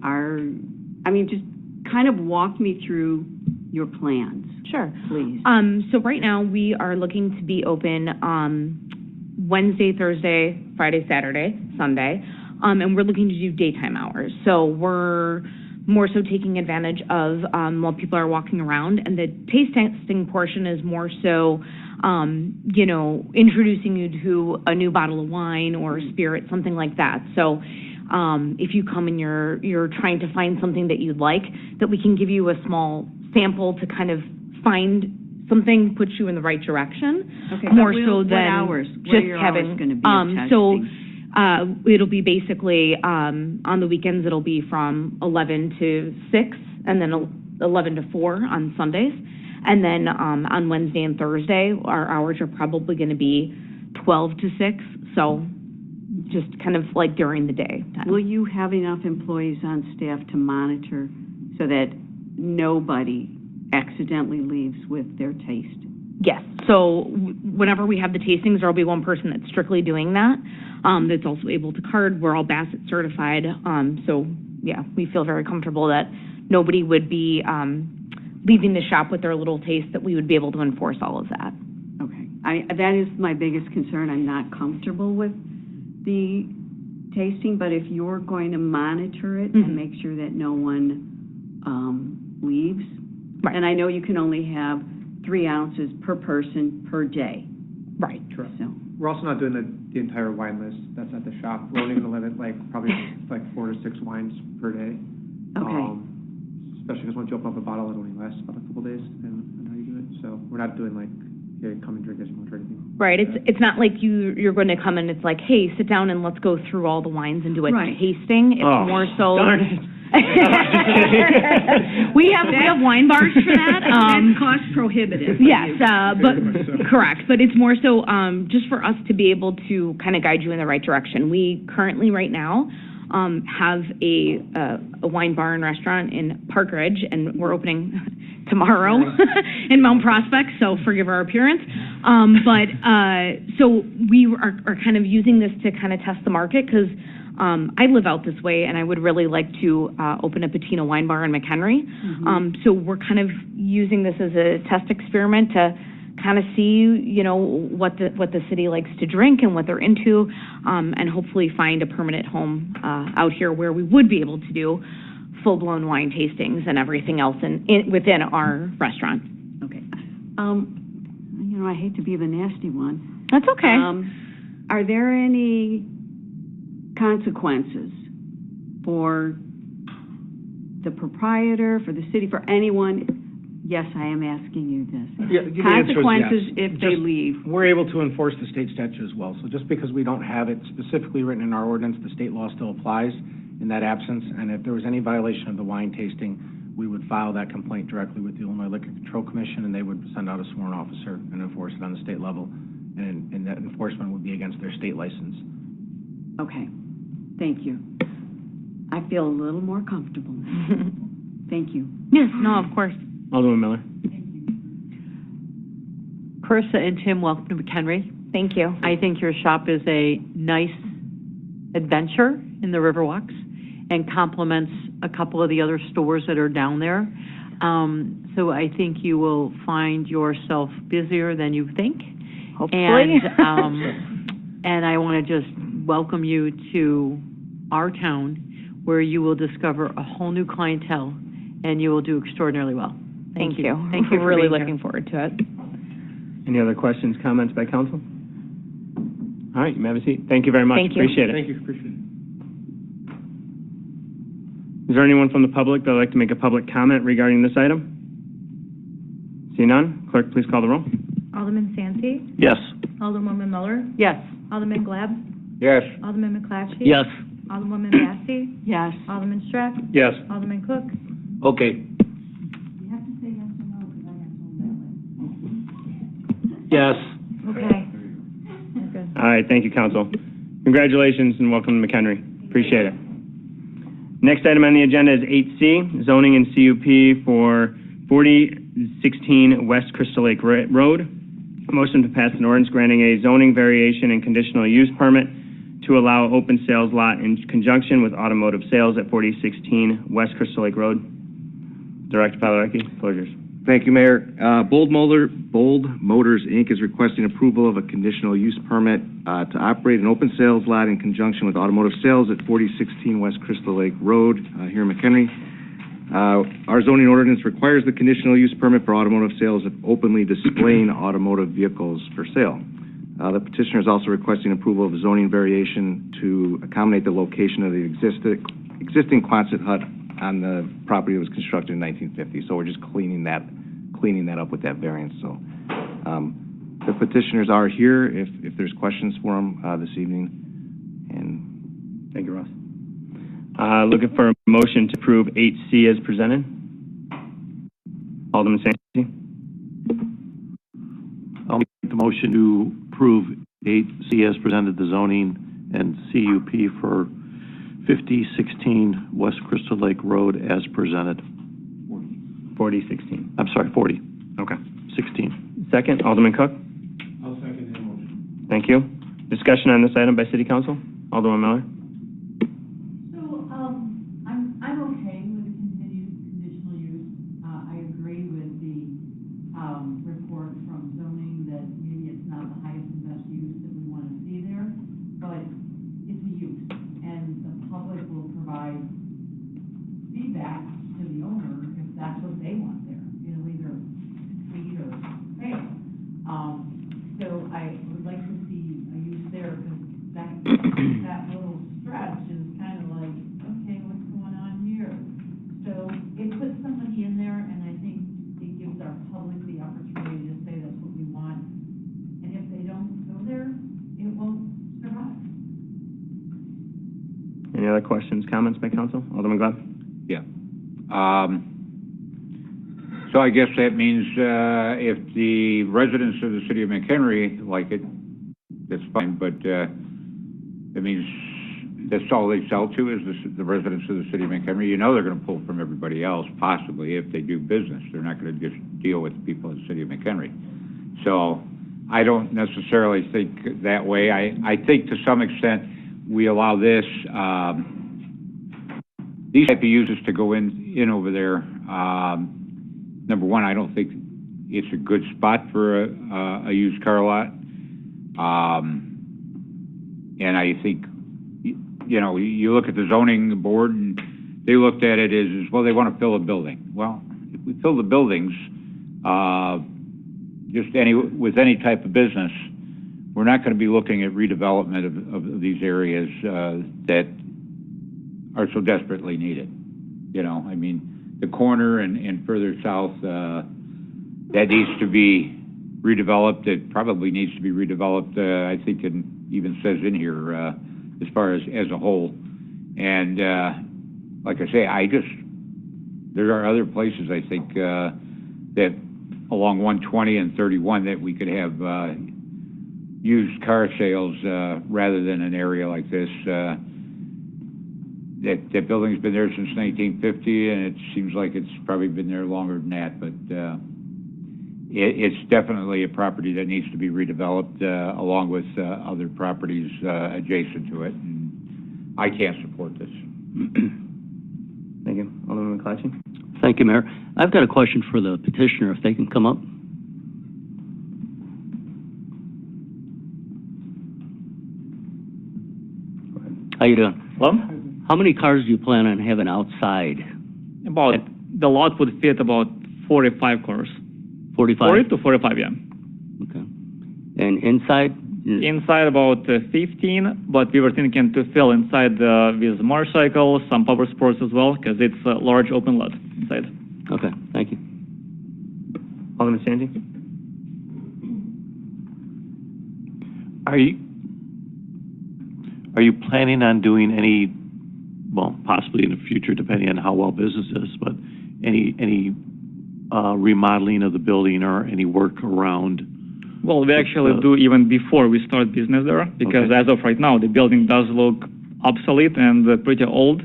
Just kind of walk me through your plans, Sure. please. So right now, we are looking to be open Wednesday, Thursday, Friday, Saturday, Sunday, and we're looking to do daytime hours. So we're more so taking advantage of while people are walking around, and the taste testing portion is more so, introducing you to a new bottle of wine or spirit, something like that. So if you come and you're trying to find something that you'd like, that we can give you a small sample to kind of find something, put you in the right direction. Okay, More but so what than hours? What just are your having. hours going to be of testing? It'll be basically on the weekends. It'll be from 11 to 6, and then 11 to 4 on Sundays, and then on Wednesday and Thursday, our hours are probably going to be 12 to 6. So just kind of like during the day time. Will you have enough employees on staff to monitor so that nobody accidentally leaves with their taste? Yes. So whenever we have the tastings, there will be one person that's strictly doing that. That's also able to card. We're all Bassett certified. So yeah, we feel very comfortable that nobody would be leaving the shop with their little taste, that we would be able to enforce all of that. Okay. That is my biggest concern. I'm not comfortable with the tasting, but if you're going to monitor it and make sure that no one leaves, Right. and I know you can only have 3 ounces per person per day. Right. Correct. So, We're also not doing the entire wine list that's at the shop. We're only going to limit probably 4 to 6 wines per day. okay. Especially because once you open up a bottle, it only lasts about a couple days, depending on how you do it. So we're not doing here, come and drink as much or anything. Right. It's not like you're going to come and it's like, hey, sit down and let's go through all the wines and do a Right. tasting. It's more so. Darn it. we have wine bars for that. That's cost prohibitive. Yes, but correct. But it's more so just for us to be able to kind of guide you in the right direction. We currently, right now, have a wine bar and restaurant in Park Ridge, and we're opening tomorrow in Mount Prospect, so forgive our appearance. So we are kind of using this to kind of test the market, because I live out this way, and I would really like to open a Patina wine bar in McHenry. So we're kind of using this as a test experiment to kind of see, what the city likes to drink and what they're into, and hopefully find a permanent home out here where we would be able to do full-blown wine tastings and everything else within our restaurant. Okay. I hate to be the nasty one. That's okay. Are there any consequences for the proprietor, for the city, for anyone? Yes, I am asking you this. Yeah, the answer is Consequences yes. if they leave. We're able to enforce the state statute as well. So just because we don't have it specifically written in our ordinance, the state law still applies in that absence. And if there was any violation of the wine tasting, we would file that complaint directly with the Illinois Liquor Control Commission, and they would send out a sworn officer and enforce it on the state level. And that enforcement would be against their state license. Okay. Thank you. I feel a little more comfortable now. Thank you. Yes, no, of course. Alderman Miller? Carissa and Tim, welcome to McHenry. Thank you. I think your shop is a nice adventure in the Riverwalks, and complements a couple of the other stores that are down there. So I think you will find yourself busier than you think. Hopefully. And I want to just welcome you to our town, where you will discover a whole new clientele, and you will do extraordinarily well. Thank you. Thank you for Really being here. looking forward to it. Any other questions, comments by council? All right, you may have a seat. Thank you very much. Thank you. Appreciate it. Thank you, appreciate it. Is there anyone from the public that would like to make a public comment regarding this item? See none? Clerk, please call the roll. Alderman Santi, Yes. Alderwoman Miller, Yes. Alderman Glab, Yes. Alderman McClatchy. Yes. Alderwoman Massey, Yes. Alderman Strack, Yes. Alderman Cook. Okay. You have to say yes or no, because I got told that way. Yes. Okay. We're good. All right, thank you, council. Congratulations and welcome to McHenry. Appreciate it. Next item on the agenda is 8C, zoning and CUP for 4016 West Crystal Lake Road. Motion to pass an ordinance granting a zoning variation and conditional use permit to allow open sales lot in conjunction with automotive sales at 4016 West Crystal Lake Road. Director Padalecki, floor is yours. Thank you, Mayor. Bold Motors, Inc. is requesting approval of a conditional use permit to operate an open sales lot in conjunction with automotive sales at 4016 West Crystal Lake Road here in McHenry. Our zoning ordinance requires the conditional use permit for automotive sales of openly displaying automotive vehicles for sale. The petitioner is also requesting approval of a zoning variation to accommodate the location of the existing Quonset hut on the property that was constructed in 1950. So we're just cleaning that up with that variance. So the petitioners are here if there's questions for them this evening. And thank you, Ross. Looking for a motion to approve 8C as presented. Alderman Santi. I'll make the motion to approve 8C as presented, the zoning and CUP for 5016 West Crystal Lake Road as presented. 4016. I'm sorry, 40. Okay. 16. Second, Alderman Cook. I'll second that motion. Thank you. Discussion on this item by City Council. Alderman Miller. So, I'm okay with the continued conditional use. I agree with the, report from zoning that maybe it's not the highest and best use that we want to see there, but it's a use, and the public will provide feedback to the owner if that's what they want there. It'll either succeed or fail. So I would like to see a use there, because that little stretch is kind of like, okay, what's going on here? So it puts somebody in there, and I think it gives our public the opportunity to say that's what we want. And if they don't go there, it won't survive. Any other questions, comments by council? Alderman Glab. Yeah. So I guess that means, if the residents of the city of McHenry like it, that's fine, but, it means that's all they sell to is the residents of the city of McHenry. You know they're gonna pull from everybody else, possibly, if they do business. They're not gonna just deal with people in the city of McHenry. So I don't necessarily think that way. I think to some extent, we allow this, these type of uses to go in over there. Number one, I don't think it's a good spot for a used car lot. And I think, you know, you look at the zoning board and they looked at it as well, they want to fill a building. Well, if we fill the buildings, with any type of business, we're not going to be looking at redevelopment of these areas that are so desperately needed. You know, I mean, the corner and further south, that needs to be redeveloped. It probably needs to be redeveloped, I think it even says in here, as far as a whole. And like I say, there are other places, I think, that along 120 and 31 that we could have used car sales rather than an area like this. That building's been there since 1950, and it seems like it's probably been there longer than that, but it's definitely a property that needs to be redeveloped along with other properties adjacent to it, and I can't support this. Thank you. Alderman McClatchy? Thank you, Mayor. I've got a question for the petitioner, if they can come up. How you doing? Hello? How many cars do you plan on having outside? About, the lot would fit about 45 cars. 45? 40 to 45, yeah. Okay. And inside? Inside about 15, but we were thinking to fill inside with motorcycles, some power sports as well, because it's a large open lot inside. Okay, thank you. Alderman Santi? Are you planning on doing any, well, possibly in the future, depending on how well business is, but any remodeling of the building or any work around? Well, we actually do even before we start business there, because as of right now, the building does look obsolete and pretty old.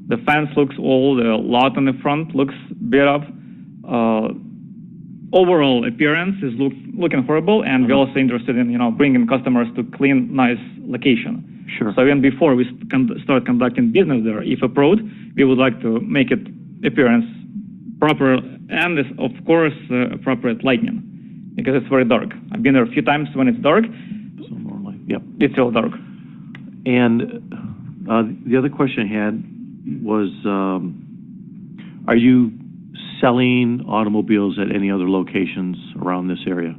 The fence looks old, the lot on the front looks beat up. Overall appearance is looking horrible, and we're also interested in, bringing customers to clean, nice location. Sure. So even before we start conducting business there, if approved, we would like to make it appearance proper and, of course, appropriate lighting, because it's very dark. I've been there a few times when it's dark. So more like, yep. It's still dark. And the other question I had was, are you selling automobiles at any other locations around this area?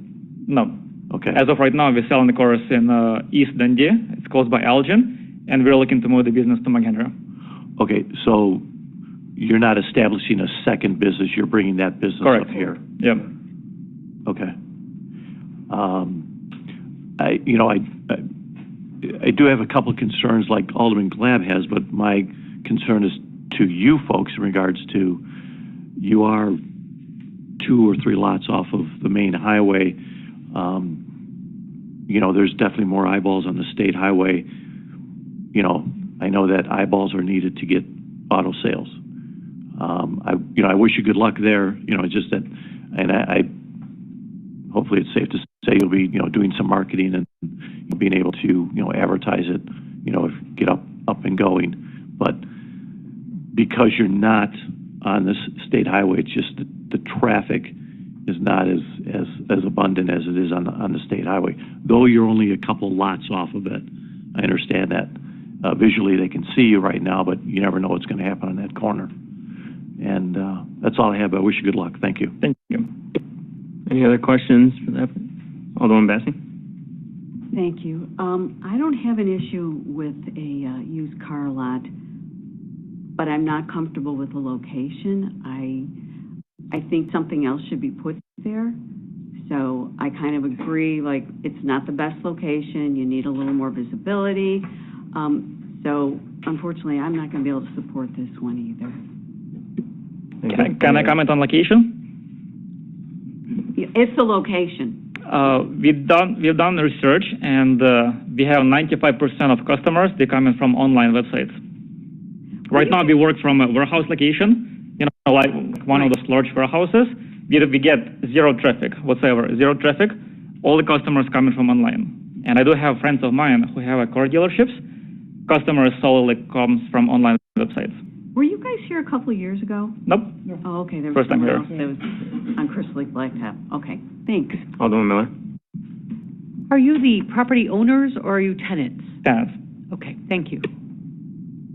No. Okay. As of right now, we're selling the cars in East Dundee. It's close by Elgin, and we're looking to move the business to McHenry. Okay, so you're not establishing a second business, you're bringing that business Correct. up here? Yep. Okay. I do have a couple of concerns like Alderman Glab has, but my concern is to you folks in regards to, you are 2 or 3 lots off of the main highway. There's definitely more eyeballs on the state highway. I know that eyeballs are needed to get auto sales. I wish you good luck there, it's just that, and I hopefully it's safe to say you'll be, doing some marketing and being able to, advertise it, get up and going. But because you're not on this state highway, it's just the traffic is not as abundant as it is on the state highway. Though you're only a couple lots off of it, I understand that. Visually, they can see you right now, but you never know what's going to happen on that corner. And that's all I have. I wish you good luck. Thank you. Thank you. Any other questions for that? Alderman Bassi? Thank you. I don't have an issue with a used car lot, but I'm not comfortable with the location. I think something else should be put there. So I kind of agree, like, it's not the best location. You need a little more visibility. So unfortunately, I'm not going to be able to support this one either. Can I comment on location? It's the location. We've done research, and we have 95% of customers, they're coming from online websites. Right now, we work from a warehouse location, like one of those large warehouses. We get zero traffic whatsoever, zero traffic. All the customers coming from online. And I do have friends of mine who have car dealerships. Customers solely comes from online websites. Were you guys here a couple of years ago? Nope. Oh, okay. There was First time someone here. else that was on Crystal Lake Blacktop. Okay, thanks. Alderman Miller? Are you the property owners or are you tenants? Tenants. Okay, thank you.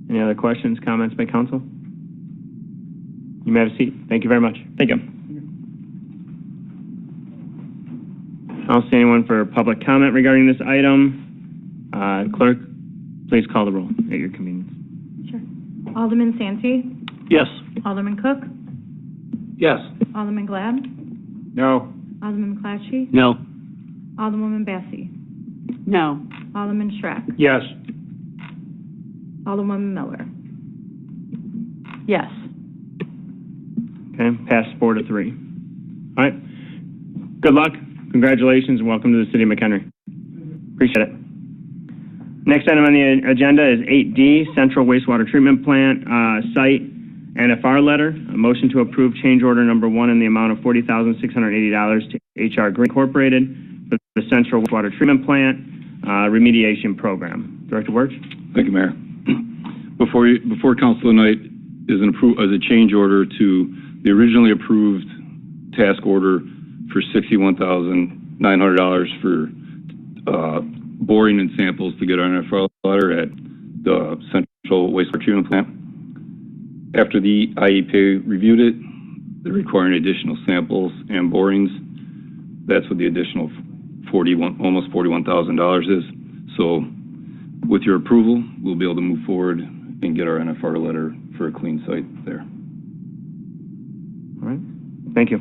Any other questions, comments by council? You may have a seat. Thank you very much. Thank you. I don't see anyone for public comment regarding this item. Clerk, please call the roll at your convenience. Sure. Alderman Santi? Yes. Alderman Cook? Yes. Alderman Glab? No. Alderman McClatchy? No. Alderwoman Bassi? No. Alderman Schreck? Yes. Alderwoman Miller? Yes. Okay, passed 4-3. All right. Good luck. Congratulations and welcome to the city of McHenry. Appreciate it. Next item on the agenda is 8D, Central Wastewater Treatment Plant Site NFR Letter. A motion to approve change order number 1 in the amount of $40,680 to HR Green Incorporated for the Central Wastewater Treatment Plant Remediation Program. Director Wirtz? Thank you, Mayor. Before council tonight is a change order to the originally approved task order for $61,900 for boring and samples to get our NFR letter at the Central Wastewater Treatment Plant. After the IEP reviewed it, they're requiring additional samples and borings. That's what the additional almost $41,000 is. So with your approval, we'll be able to move forward and get our NFR letter for a clean site there. All right, thank you.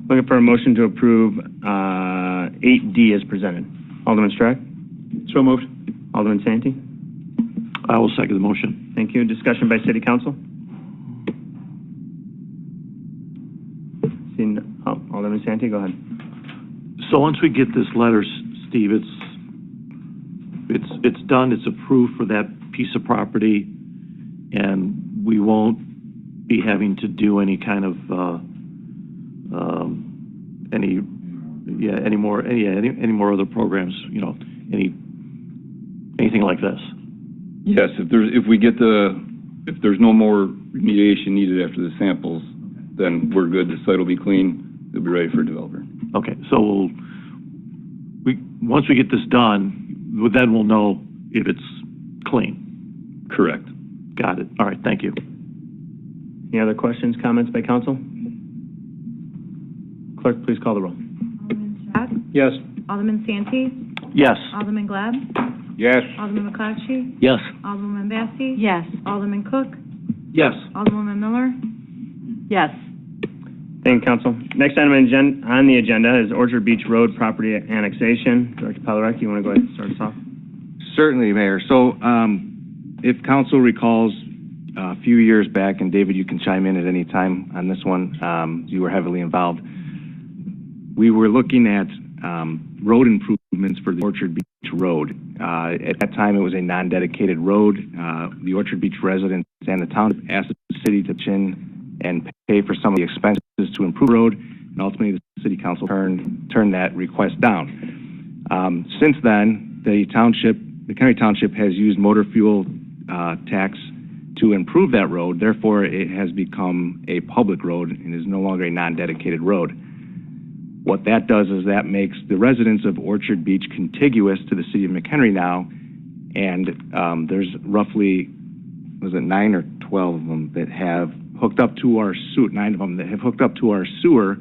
Looking for a motion to approve 8D as presented. Alderman Strack? So moved. Alderman Santee? I will second the motion. Thank you. Discussion by City Council? Alderman Santee, go ahead. So once we get this letter, Steve, it's done, it's approved for that piece of property, and we won't be having to do any kind of, any more other programs, anything like this. Yes, if there's no more remediation needed after the samples, then we're good. The site will be clean. It'll be ready for a developer. Okay, so once we get this done, then we'll know if it's clean. Correct. Got it. All right, thank you. Any other questions, comments by council? Clerk, please call the roll. Alderman Strack? Yes. Alderman Santee? Yes. Alderman Glad? Yes. Alderman McClatchy? Yes. Alderwoman Massey? Yes. Alderman Cook? Yes. Alderwoman Miller? Yes. Thank you, council. Next item on the agenda is Orchard Beach Road property annexation. Director Palarek, you want to go ahead and start us off? Certainly, Mayor. So if council recalls a few years back, and David, you can chime in at any time on this one, you were heavily involved. We were looking at road improvements for the Orchard Beach Road. At that time, it was a non-dedicated road. The Orchard Beach residents and the town asked the city to chin and pay for some of the expenses to improve the road, and ultimately the city council turned that request down. Since then, the county township has used motor fuel tax to improve that road. Therefore, it has become a public road and is no longer a non-dedicated road. What that does is that makes the residents of Orchard Beach contiguous to the city of McHenry now, and there's roughly, 9 or 12 of them that have hooked up to our sewer, 9 of them that have hooked up to our sewer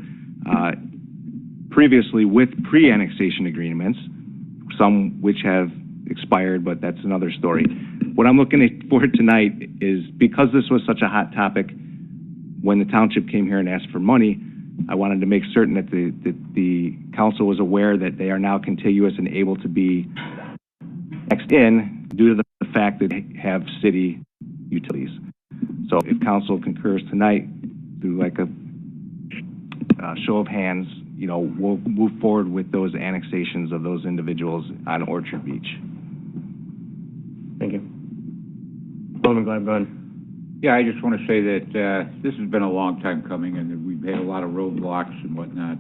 previously with pre-annexation agreements, some which have expired, but that's another story. What I'm looking for tonight is, because this was such a hot topic when the township came here and asked for money, I wanted to make certain that the council was aware that they are now contiguous and able to be annexed in due to the fact that they have city utilities. So if council concurs tonight through like a show of hands, we'll move forward with those annexations of those individuals on Orchard Beach. Thank you. Alderman Glad, go ahead. Yeah, I just want to say that this has been a long time coming, and we've had a lot of roadblocks and whatnot.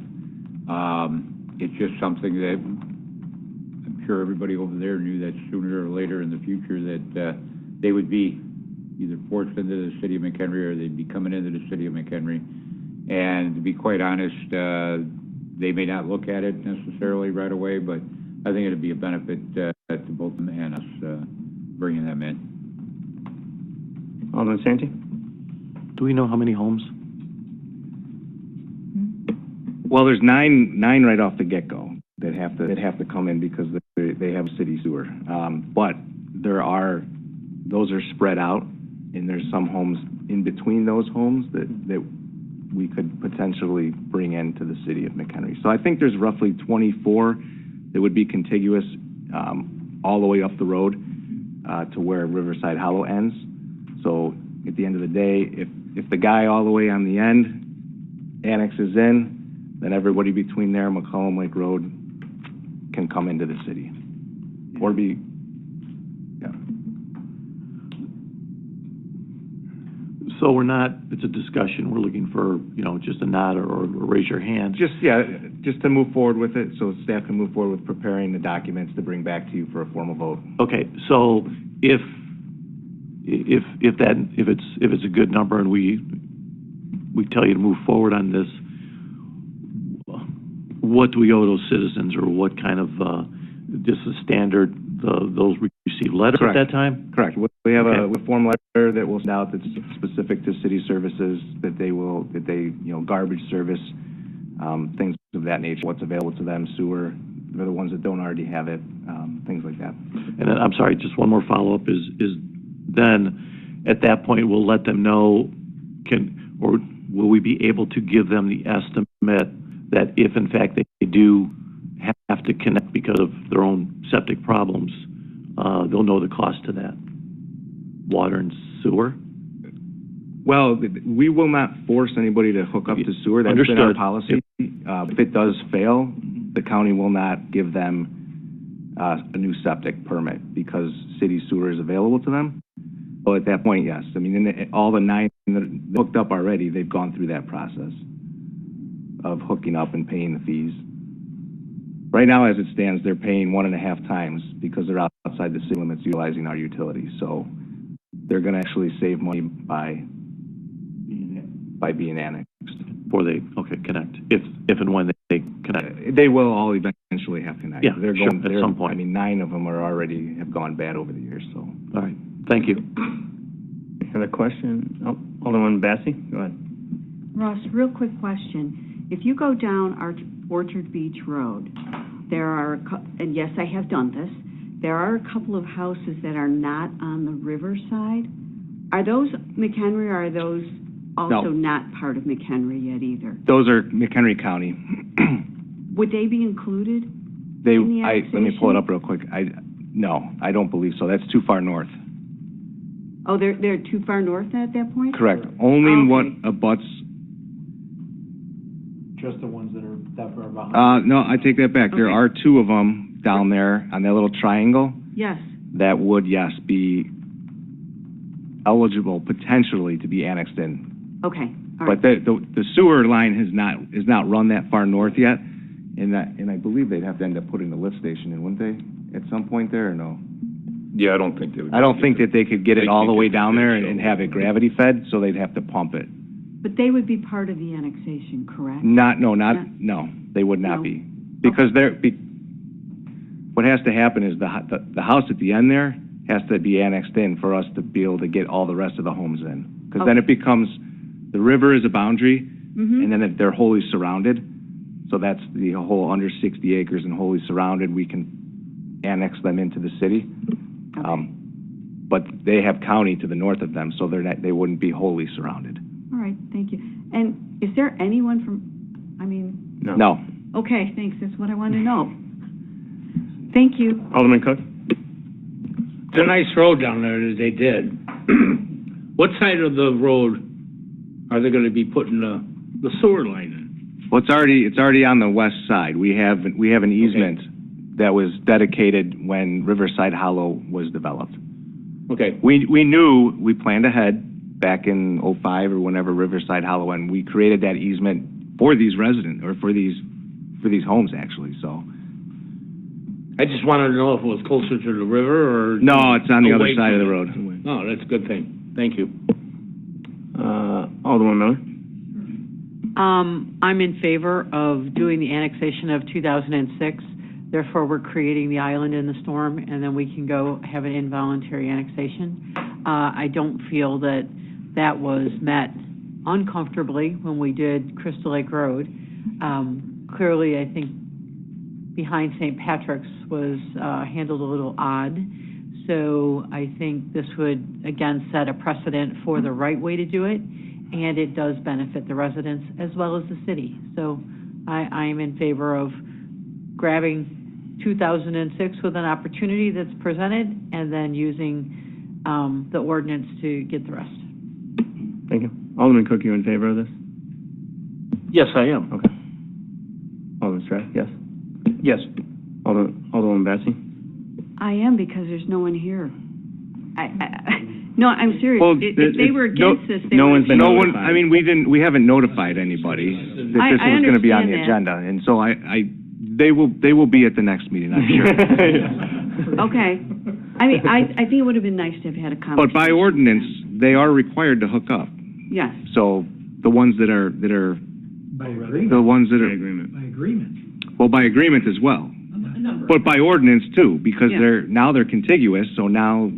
It's just something that I'm sure everybody over there knew that sooner or later in the future that they would be either forced into the city of McHenry or they'd be coming into the city of McHenry. And to be quite honest, they may not look at it necessarily right away, but I think it'd be a benefit to both them and us bringing them in. Alderman Santee? Do we know how many homes? Well, there's nine right off the get-go that have to come in because they have city sewer. But those are spread out, and there's some homes in between those homes that we could potentially bring into the city of McHenry. So I think there's roughly 24 that would be contiguous all the way up the road to where Riverside Hollow ends. So at the end of the day, if the guy all the way on the end annexes in, then everybody between there and McCollum Lake Road can come into the city. Or be, yeah. So it's a discussion, we're looking for, just a nod or raise your hand. Just to move forward with it, so staff can move forward with preparing the documents to bring back to you for a formal vote. Okay, so if if it's a good number and we tell you to move forward on this, what do we owe those citizens, or what kind of, just a standard, those receive letters at that time? Correct. We have a form letter that will send out that's specific to city services, that they, garbage service, things of that nature, what's available to them, sewer, they're the ones that don't already have it, things like that. And then, I'm sorry, just one more follow-up is then, at that point, we'll let them know, or will we be able to give them the estimate that if, in fact, they do have to connect because of their own septic problems, they'll know the cost to that? Water and sewer? Well, we will not force anybody to hook up to sewer. That's been our policy. If it does fail, the county will not give them a new septic permit because city sewer is available to them. So at that point, yes. I mean, all the 9 that are hooked up already, they've gone through that process of hooking up and paying the fees. Right now, as it stands, they're paying 1.5 times because they're outside the city limits utilizing our utilities. So they're going to actually save money by being annexed. Before they, connect. If and when they connect. They will all eventually have to connect. Yeah, they're sure, going, at some point. I mean, 9 of them have gone bad over the years, so. All right, thank you. Another question? Oh, Alderman Bassi, go ahead. Ross, real quick question. If you go down Orchard Beach Road, there are, and yes, I have done this, there are a couple of houses that are not on the riverside. Are those McHenry, or are those also not part of McHenry yet either? Those are McHenry County. Would they be included in the annexation? Let me pull it up real quick. No, I don't believe so. That's too far north. Oh, they're too far north at that point? Correct. Only what abuts. Just the ones that are behind? No, I take that back. There are 2 of them down there on that little triangle. Yes. That would, yes, be eligible potentially to be annexed in. Okay. All right. But the sewer line is not run that far north yet, and I believe they'd have to end up putting the lift station in, wouldn't they, at some point there, or no? Yeah, I don't think they would. I don't think that they could get it all the way down there and have it gravity fed, so they'd have to pump it. But they would be part of the annexation, correct? No, they would not be. Because what has to happen is the house at the end there has to be annexed in for us to be able to get all the rest of the homes in. Because then it becomes, the river is a boundary, and then they're wholly surrounded. So that's the whole under 60 acres and wholly surrounded, we can annex them into the city. But they have county to the north of them, so they wouldn't be wholly surrounded. All right, thank you. And is there anyone from, No. Okay, thanks, that's what I wanted to know. Thank you. Alderman Cook? It's a nice road down there that they did. What side of the road are they gonna be putting the sewer line in? Well, it's already on the west side. We have an easement that was dedicated when Riverside Hollow was developed. Okay. We planned ahead back in '05 or whenever Riverside Hollow, and we created that easement for these residents, or for these homes actually, so. I just wanted to know if it was closer to the river or... No, it's on the other away side of from the it. road. Oh, that's a good thing. Thank you. Alderman Miller? I'm in favor of doing the annexation of 2006. Therefore, we're creating the island in the storm, and then we can go have an involuntary annexation. I don't feel that was met uncomfortably when we did Crystal Lake Road. Clearly, I think behind St. Patrick's was handled a little odd. So I think this would, again, set a precedent for the right way to do it, and it does benefit the residents as well as the city. So I am in favor of grabbing 2006 with an opportunity that's presented, and then using the ordinance to get the rest. Thank you. Alderman Cook, you in favor of this? Yes, I am. Okay. Alderman Stratt, yes? Yes. Alderman Bassi? I am, because there's no one here. No, I'm serious. Well, if they were against this, they no would one's been notified. I mean, we haven't notified anybody that this was going to be on the agenda, and so they will be at the next meeting, I'm sure. Okay. I mean, I think it would have been nice to have had a But conversation. by ordinance, they are required to hook up. Yes. So the ones that are, By agreement. the ones that are, By agreement. well, by agreement as well. But by ordinance too, because Yeah. now they're contiguous, so now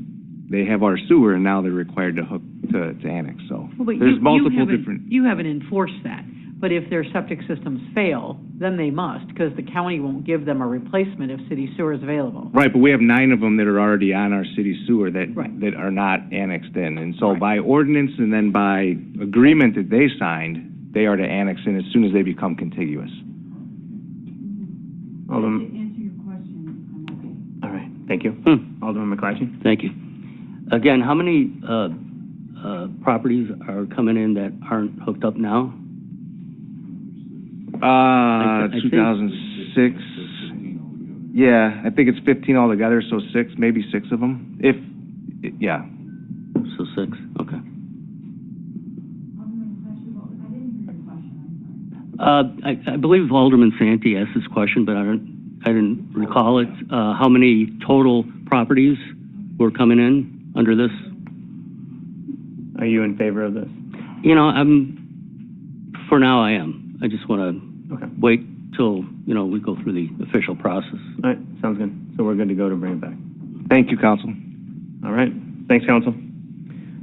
they have our sewer, and now they're required to hook, to annex, so. Well, but There's you multiple haven't- different. You haven't enforced that, but if their septic systems fail, then they must, because the county won't give them a replacement if city sewer is available. Right, but we have 9 of them that are already on our city sewer that, Right. that are not annexed in. And so by ordinance and then by agreement that they signed, they are to annex in as soon as they become contiguous. Alderman, answer your question, I'm okay. all right, thank you. Alderman McClatchy? Thank you. Again, how many properties are coming in that aren't hooked up now? I think- 2006, yeah, I think it's 15 altogether, so 6, maybe 6 of them, yeah. So 6, okay. I believe Alderman Santee asked this question, but I didn't recall it. How many total properties were coming in under this? Are you in favor of this? You know, for now I am. I just want to wait till, we go through the official process. All right, sounds good. So we're good to go to bring it back. Thank you, Council. All right, thanks, Council.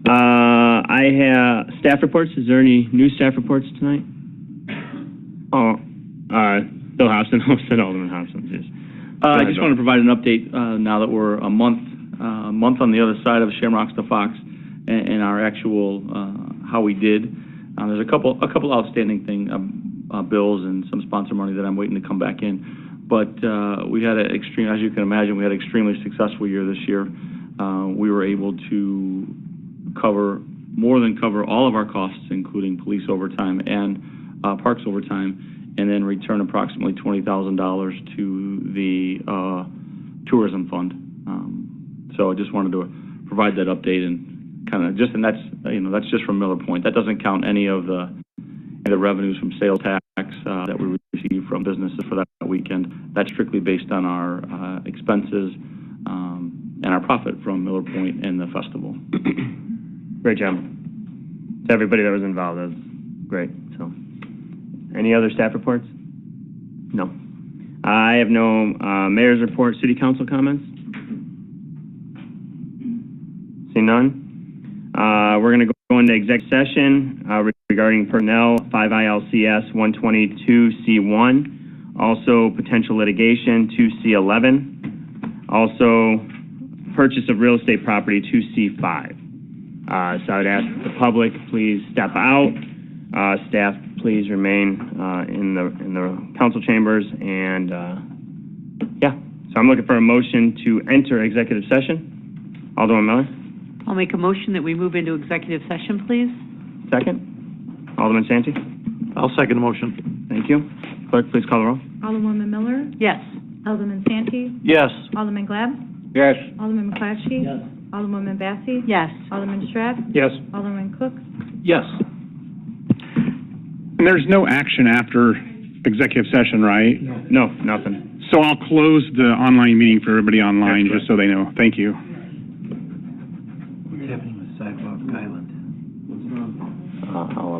I have staff reports. Is there any new staff reports tonight? Oh, Bill Hobson, said Alderman Hobson, yes. I just want to provide an update now that we're a month on the other side of Shamrocks to Fox and our actual how we did. There's a couple outstanding bills and some sponsor money that I'm waiting to come back in. But we had as you can imagine, we had an extremely successful year this year. We were able to more than cover all of our costs, including police overtime and parks overtime, and then return approximately $20,000 to the tourism fund. So I just wanted to provide that update and that's just from Miller Point. That doesn't count any of the revenues from sales tax that we receive from businesses for that weekend. That's strictly based on our expenses and our profit from Miller Point and the festival. Great job. To everybody that was involved, that was great. So, any other staff reports? No. I have no mayor's report, city council comments. See none. We're going to go into exec session regarding personnel, 5 ILCS 122C1, also potential litigation, 2C11, also purchase of real estate property, 2C5. So I would ask the public, please step out. Staff, please remain in the council chambers. And so I'm looking for a motion to enter executive session. Alderman Miller? I'll make a motion that we move into executive session, please. Second. Alderman Santee? I'll second the motion. Thank you. Clerk, please call the roll. Alderwoman Miller? Yes. Alderman Santee? Yes. Alderman Glab? Yes. Alderman McClatchy? Yes. Alderwoman Massey? Yes. Alderman Stratt? Yes. Alderman Cook? Yes. And there's no action after executive session, right? No, nothing. So I'll close the online meeting for everybody online, That's just so they know. Thank you. What's happening with Sidewalk Island? What's wrong? I'll